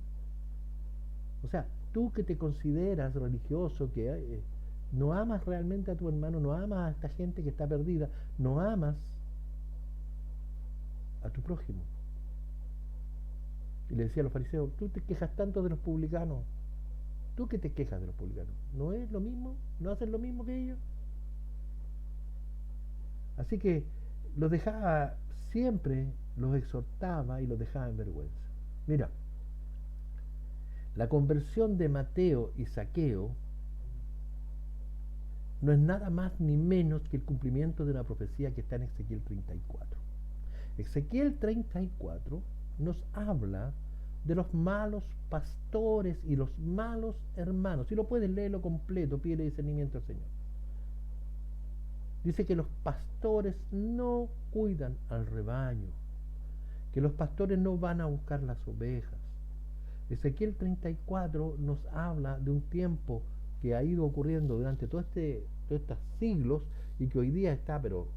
O sea, tú que te consideras religioso, que no amas realmente a tu hermano, no amas a esta gente que está perdida, no amas a tu prójimo. Y le decía a los fariseos, tú te quejas tanto de los publicanos, tú que te quejas de los publicanos, ¿no es lo mismo? ¿No hacen lo mismo que ellos? Así que los dejaba, siempre los exhortaba y los dejaba en vergüenza. Mira, la conversión de Mateo y Saqueo no es nada más ni menos que el cumplimiento de una profecía que está en Ezequiel 34. Ezequiel 34 nos habla de los malos pastores y los malos hermanos. Si lo puedes leerlo completo, pide discernimiento al Señor. Dice que los pastores no cuidan al rebaño, que los pastores no van a buscar las ovejas. Ezequiel 34 nos habla de un tiempo que ha ido ocurriendo durante todos estos siglos y que hoy día está pero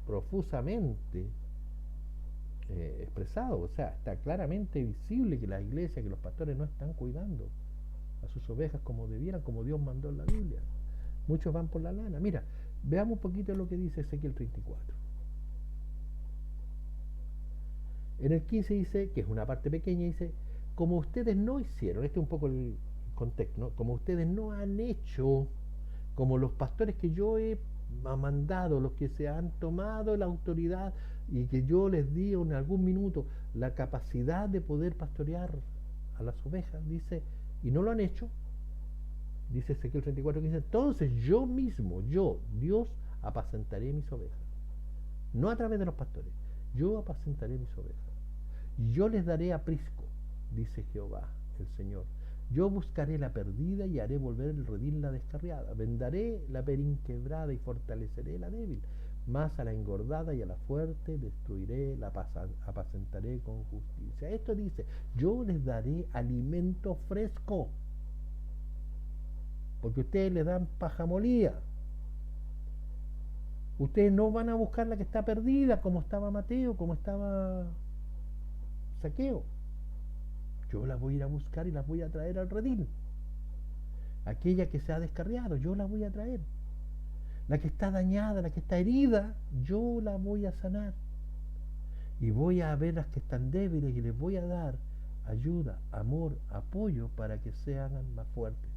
profusamente expresado. O sea, está claramente visible que la iglesia, que los pastores no están cuidando a sus ovejas como debieran, como Dios mandó en la Biblia. Muchos van por la lana. Mira, veamos un poquito lo que dice Ezequiel 34. En el 15 dice, que es una parte pequeña, dice, como ustedes no hicieron, este es un poco el contexto, ¿no? Como ustedes no han hecho, como los pastores que yo he mandado, los que se han tomado la autoridad y que yo les di en algún minuto la capacidad de poder pastorear a las ovejas, dice, y no lo han hecho, dice Ezequiel 34, 15, entonces yo mismo, yo, Dios, apacentaré mis ovejas. No a través de los pastores, yo apacentaré mis ovejas. Yo les daré aprisco, dice Jehová, el Señor. Yo buscaré la perdida y haré volver el redil la descarriada. Vendaré la perinquebrada y fortaleceré la débil. Más a la engordada y a la fuerte destruiré, la apacentaré con justicia. Esto dice, yo les daré alimento fresco. Porque ustedes le dan paja molida. Ustedes no van a buscar la que está perdida, como estaba Mateo, como estaba Saqueo. Yo la voy a ir a buscar y las voy a traer al redil. Aquella que se ha descarriado, yo la voy a traer. La que está dañada, la que está herida, yo la voy a sanar. Y voy a ver las que están débiles y les voy a dar ayuda, amor, apoyo para que se hagan más fuertes.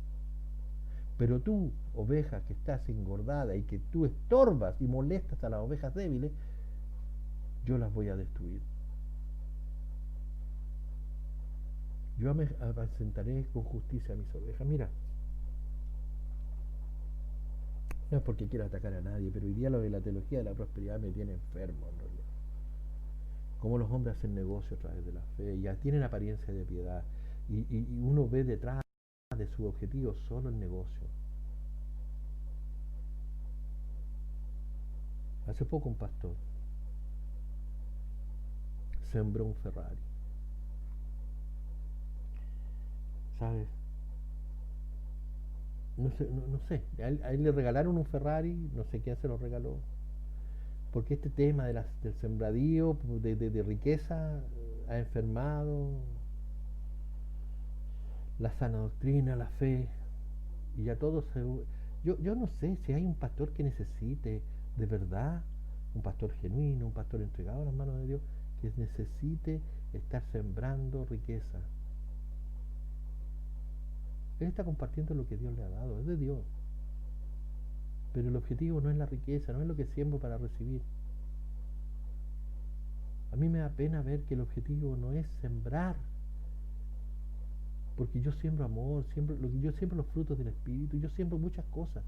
Pero tú, oveja que estás engordada y que tú estorbas y molestas a las ovejas débiles, yo las voy a destruir. Yo me apacentaré con justicia a mis ovejas. Mira, no es porque quiera atacar a nadie, pero hoy día lo de la teología de la prosperidad me tiene enfermo en realidad. Cómo los hombres hacen negocio a través de la fe, ya tienen apariencia de piedad, y uno ve detrás de su objetivo solo el negocio. Hace poco un pastor sembró un Ferrari. ¿Sabes? No sé, a él le regalaron un Ferrari, no sé quién se lo regaló, porque este tema del sembradío, de riqueza, ha enfermado la sana doctrina, la fe, y ya todo se... yo no sé si hay un pastor que necesite de verdad, un pastor genuino, un pastor entregado a las manos de Dios, que necesite estar sembrando riqueza. Él está compartiendo lo que Dios le ha dado, es de Dios. Pero el objetivo no es la riqueza, no es lo que siembro para recibir. A mí me da pena ver que el objetivo no es sembrar Porque yo siembro amor, yo siembro los frutos del Espíritu, yo siembro muchas cosas.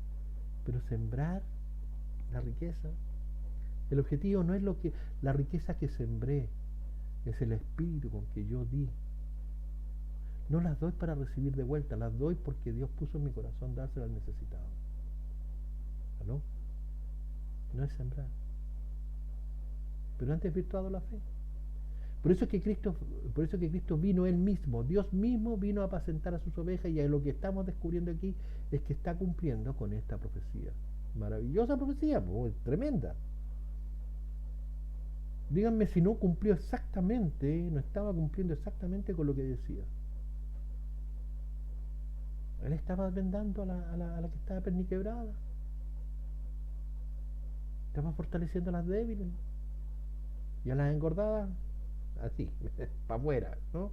Pero sembrar la riqueza, el objetivo no es la riqueza que sembré, es el Espíritu con que yo di. No las doy para recibir de vuelta, las doy porque Dios puso en mi corazón dársela al necesitado. ¿No? No es sembrar. Pero antes virtuado la fe. Por eso que Cristo vino Él mismo, Dios mismo vino a apacentar a sus ovejas, y lo que estamos descubriendo aquí es que está cumpliendo con esta profecía. Maravillosa profecía, pues, tremenda. Díganme si no cumplió exactamente, no estaba cumpliendo exactamente con lo que decía. Él estaba vendando a la que estaba perniquebrada. Estaba fortaleciendo a las débiles. Y a las engordadas, así, para afuera, ¿no?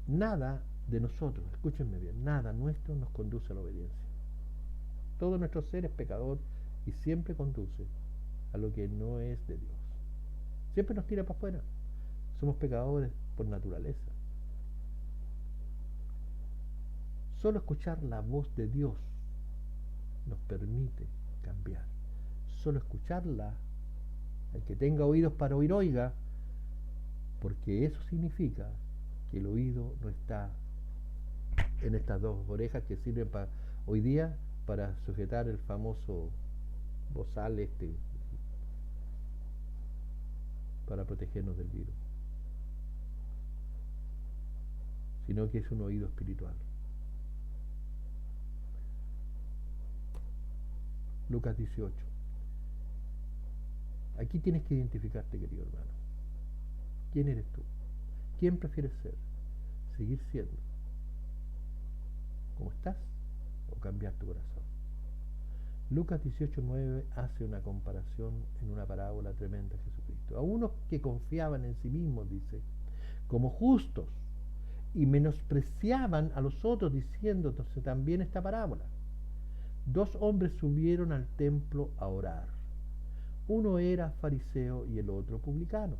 Nada de nosotros, escúchenme bien, nada nuestro nos conduce a la obediencia. Todo nuestro ser es pecador y siempre conduce a lo que no es de Dios. Siempre nos tira para afuera. Somos pecadores por naturaleza. Solo escuchar la voz de Dios nos permite cambiar. Solo escucharla, el que tenga oídos para oír, oiga, porque eso significa que el oído no está en estas dos orejas que sirven hoy día para sujetar el famoso bozal para protegernos del virus, sino que es un oído espiritual. Lucas 18. Aquí tienes que identificarte, querido hermano. ¿Quién eres tú? ¿Quién prefieres ser? ¿Seguir siendo como estás o cambiar tu corazón? Lucas 18:9 hace una comparación en una parábola tremenda de Jesucristo. A unos que confiaban en sí mismos, dice, como justos, y menospreciaban a los otros, diciendo, entonces también esta parábola. Dos hombres subieron al templo a orar. Uno era fariseo y el otro publicano.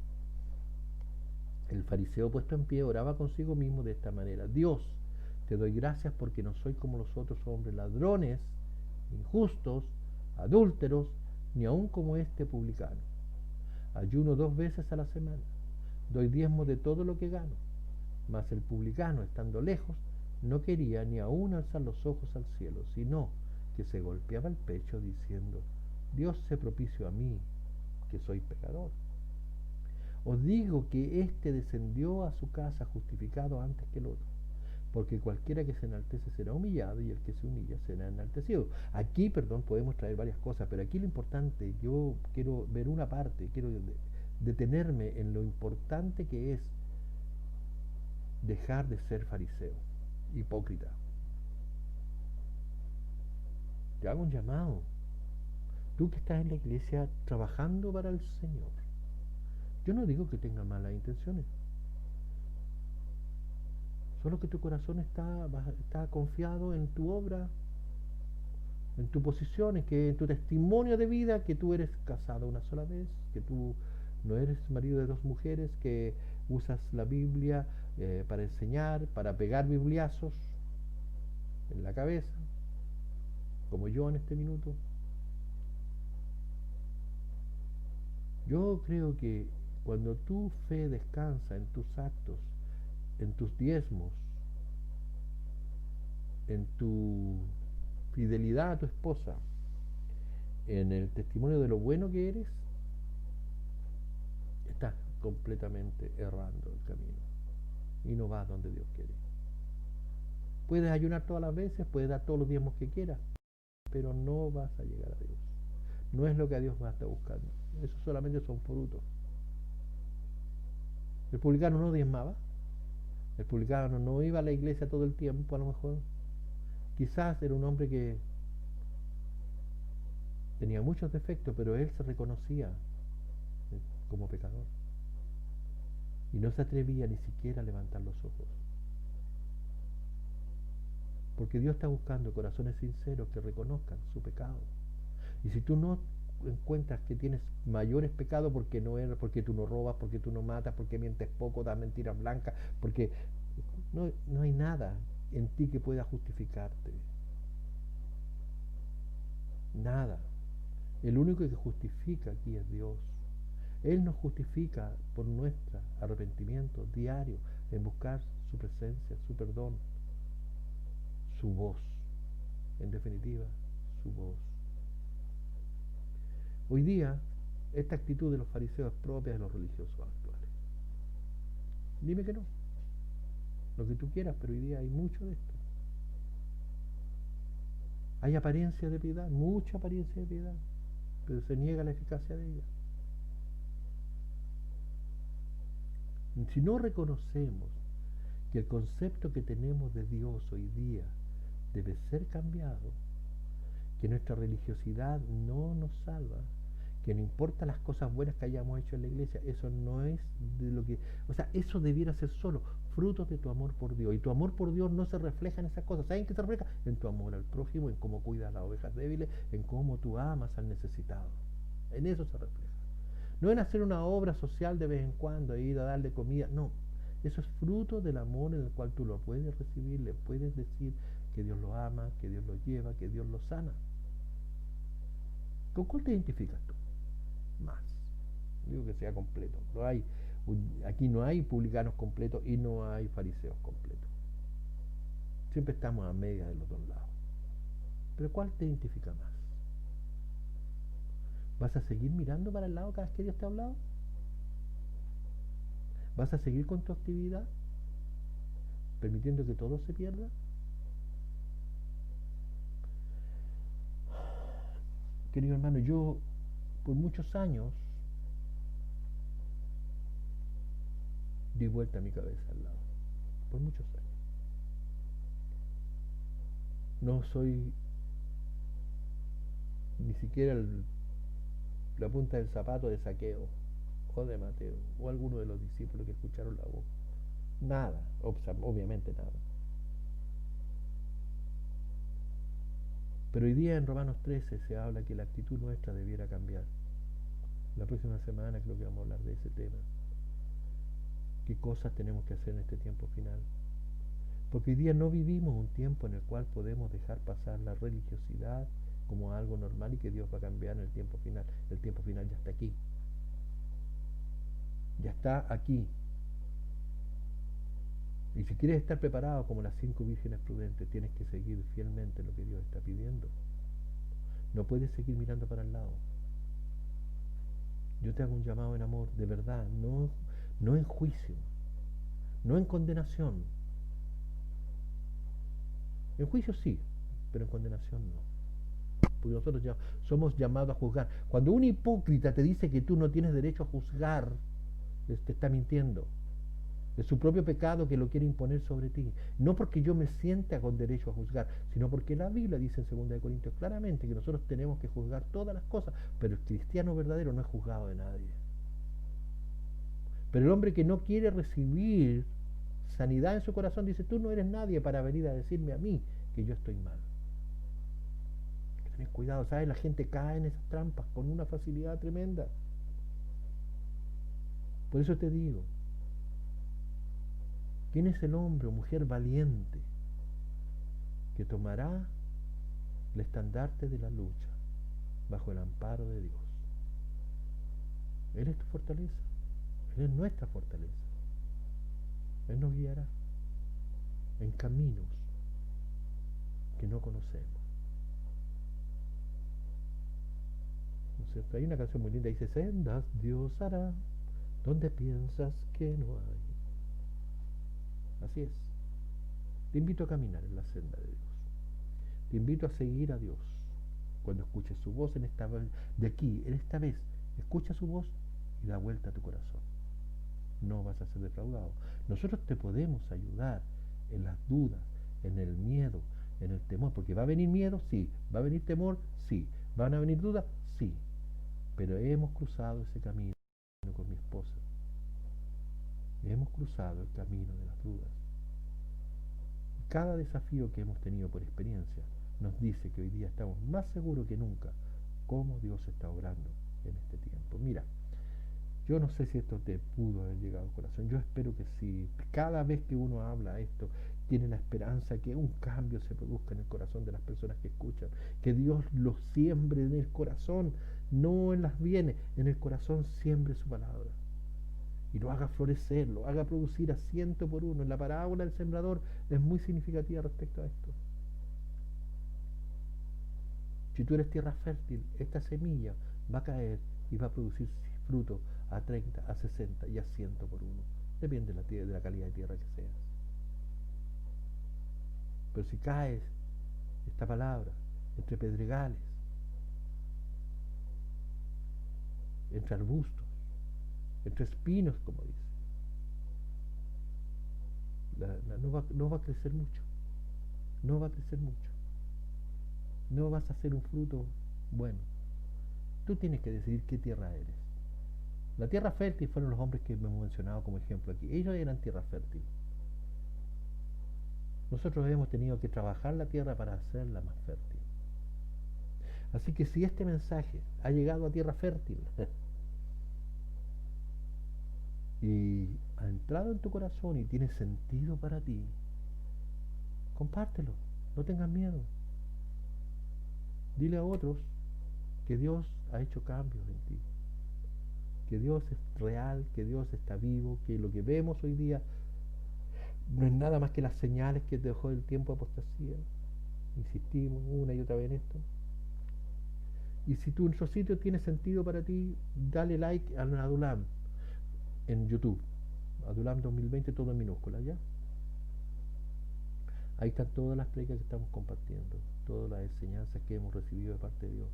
El fariseo, puesto en pie, oraba consigo mismo de esta manera: Dios, te doy gracias porque no soy como los otros hombres, ladrones, injustos, adúlteros, ni aun como este publicano. Ayuno 2 veces a la semana, doy diezmo de todo lo que gano. Mas el publicano, estando lejos, no quería ni aun alzar los ojos al cielo, sino que se golpeaba el pecho diciendo: Dios se propicio a mí, que soy pecador. Os digo que éste descendió a su casa justificado antes que el otro, porque cualquiera que se enaltece será humillado, y el que se humilla será enaltecido. Aquí, perdón, podemos traer varias cosas, pero aquí lo importante, yo quiero ver una parte, quiero detenerme en lo importante que es dejar de ser fariseo, hipócrita. Te hago un llamado. Tú que estás en la iglesia trabajando para el Señor, yo no digo que tenga malas intenciones, solo que tu corazón está confiado en tu obra, en tu posición, en tu testimonio de vida, que tú eres casado una sola vez, que tú no eres marido de 2 mujeres, que usas la Biblia para enseñar, para pegar bibliazos en la cabeza, como yo en este minuto. Yo creo que cuando tu fe descansa en tus actos, en tus diezmos, en tu fidelidad a tu esposa, en el testimonio de lo bueno que eres, estás completamente errando el camino y no vas donde Dios quiere. Puedes ayunar todas las veces, puedes dar todos los diezmos que quieras, pero no vas a llegar a Dios. No es lo que a Dios va a estar buscando. Eso solamente son frutos. El publicano no diezmaba, el publicano no iba a la iglesia todo el tiempo, a lo mejor. Quizás era un hombre que tenía muchos defectos, pero él se reconocía como pecador. Y no se atrevía ni siquiera a levantar los ojos. Porque Dios está buscando corazones sinceros que reconozcan su pecado. Y si tú no encuentras que tienes mayores pecados porque no eres, porque tú no robas, porque tú no matas, porque mientes poco, das mentiras blancas, porque no hay nada en ti que pueda justificarte. Nada. El único que justifica aquí es Dios. Él nos justifica por nuestro arrepentimiento diario en buscar su presencia, su perdón, su voz. En definitiva, su voz. Hoy día, esta actitud de los fariseos es propia de los religiosos actuales. Dime que no. Lo que tú quieras, pero hoy día hay mucho de esto. Hay apariencia de piedad, mucha apariencia de piedad, pero se niega la eficacia de ella. Si no reconocemos que el concepto que tenemos de Dios hoy día debe ser cambiado, que nuestra religiosidad no nos salva, que no importa las cosas buenas que hayamos hecho en la iglesia, eso no es de lo que, o sea, eso debiera ser solo fruto de tu amor por Dios, y tu amor por Dios no se refleja en esas cosas. ¿Saben qué se refleja? En tu amor al prójimo, en cómo cuidas a las ovejas débiles, en cómo tú amas al necesitado. En eso se refleja. No en hacer una obra social de vez en cuando, ir a darle comida, no. Eso es fruto del amor en el cual tú lo puedes recibir, le puedes decir que Dios lo ama, que Dios lo lleva, que Dios lo sana. ¿Con cuál te identificas tú? Más. Digo que sea completo. Aquí no hay publicanos completos y no hay fariseos completos. Siempre estamos a media de los dos lados. Pero ¿cuál te identifica más? ¿Vas a seguir mirando para el lado cada vez que Dios te ha hablado? ¿Vas a seguir con tu actividad permitiendo que todo se pierda? Querido hermano, yo por muchos años di vuelta mi cabeza al lado. Por muchos años. No soy ni siquiera la punta del zapato de Zaqueo o de Mateo o alguno de los discípulos que escucharon la voz. Nada, obviamente nada. Pero hoy día en Romanos 13 se habla que la actitud nuestra debiera cambiar. La próxima semana creo que vamos a hablar de ese tema. ¿Qué cosas tenemos que hacer en este tiempo final? Porque hoy día no vivimos un tiempo en el cual podemos dejar pasar la religiosidad como algo normal y que Dios va a cambiar en el tiempo final. El tiempo final ya está aquí. Ya está aquí. Y si quieres estar preparado como las 5 vírgenes prudentes, tienes que seguir fielmente lo que Dios está pidiendo. No puedes seguir mirando para el lado. Yo te hago un llamado en amor, de verdad, no en juicio, no en condenación. En juicio sí, pero en condenación no. Porque nosotros ya somos llamados a juzgar. Cuando un hipócrita te dice que tú no tienes derecho a juzgar, te está mintiendo. Es su propio pecado que lo quiere imponer sobre ti. No porque yo me sienta con derecho a juzgar, sino porque la Biblia dice en 2 Corintios claramente que nosotros tenemos que juzgar todas las cosas, pero el cristiano verdadero no es juzgado de nadie. Pero el hombre que no quiere recibir sanidad en su corazón dice, tú no eres nadie para venir a decirme a mí que yo estoy mal. Tenés cuidado, ¿sabes? La gente cae en esas trampas con una facilidad tremenda. Por eso te digo, ¿quién es el hombre o mujer valiente que tomará el estandarte de la lucha bajo el amparo de Dios? Él es tu fortaleza, Él es nuestra fortaleza. Él nos guiará en caminos que no conocemos. ¿No es cierto? Hay una canción muy linda, dice, sendas Dios hará donde piensas que no hay. Así es. Te invito a caminar en la senda de Dios. Te invito a seguir a Dios. Cuando escuches su voz en esta vez, de aquí, en esta vez, escucha su voz y da vuelta a tu corazón. No vas a ser defraudado. Nosotros te podemos ayudar en las dudas, en el miedo, en el temor, porque va a venir miedo, sí, va a venir temor, sí, van a venir dudas, sí, pero hemos cruzado ese camino con mi esposa. Hemos cruzado el camino de las dudas. Cada desafío que hemos tenido por experiencia nos dice que hoy día estamos más seguros que nunca cómo Dios está obrando en este tiempo. Mira, yo no sé si esto te pudo haber llegado al corazón. Yo espero que sí. Cada vez que uno habla esto, tiene la esperanza que un cambio se produzca en el corazón de las personas que escuchan. Que Dios lo siembre en el corazón, no en las bienes, en el corazón siembre su palabra. Y lo haga florecer, lo haga producir a ciento por uno. En la parábola del sembrador es muy significativa respecto a esto. Si tú eres tierra fértil, esta semilla va a caer y va a producir fruto a 30, a 60 y a 100 por uno. Depende de la calidad de tierra que seas. Pero si caes esta palabra entre pedregales, entre arbustos, entre espinos, como dice, no va a crecer mucho. No va a crecer mucho. No vas a hacer un fruto bueno. Tú tienes que decidir qué tierra eres. La tierra fértil fueron los hombres que hemos mencionado como ejemplo aquí. Ellos eran tierra fértil. Nosotros hemos tenido que trabajar la tierra para hacerla más fértil. Así que si este mensaje ha llegado a tierra fértil y ha entrado en tu corazón y tiene sentido para ti, compártelo, no tengas miedo. Dile a otros que Dios ha hecho cambios en ti, que Dios es real, que Dios está vivo, que lo que vemos hoy día no es nada más que las señales que te dejó el tiempo de apostasía. Insistimos una y otra vez en esto. Y si nuestro sitio tiene sentido para ti, dale like a Adulam en YouTube. Adulam 2020, todo en minúscula, ¿ya? Ahí están todas las predicas que estamos compartiendo, todas las enseñanzas que hemos recibido de parte de Dios,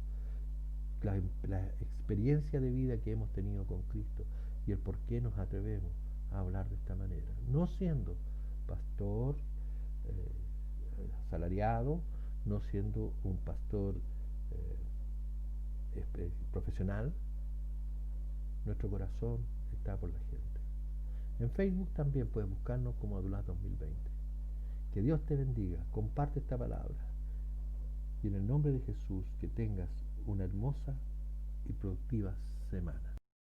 la experiencia de vida que hemos tenido con Cristo y el por qué nos atrevemos a hablar de esta manera. No siendo pastor asalariado, no siendo un pastor profesional, nuestro corazón está por la gente. En Facebook también puedes buscarnos como Adulam 2020. Que Dios te bendiga, comparte esta palabra y en el nombre de Jesús que tengas una hermosa y productiva semana.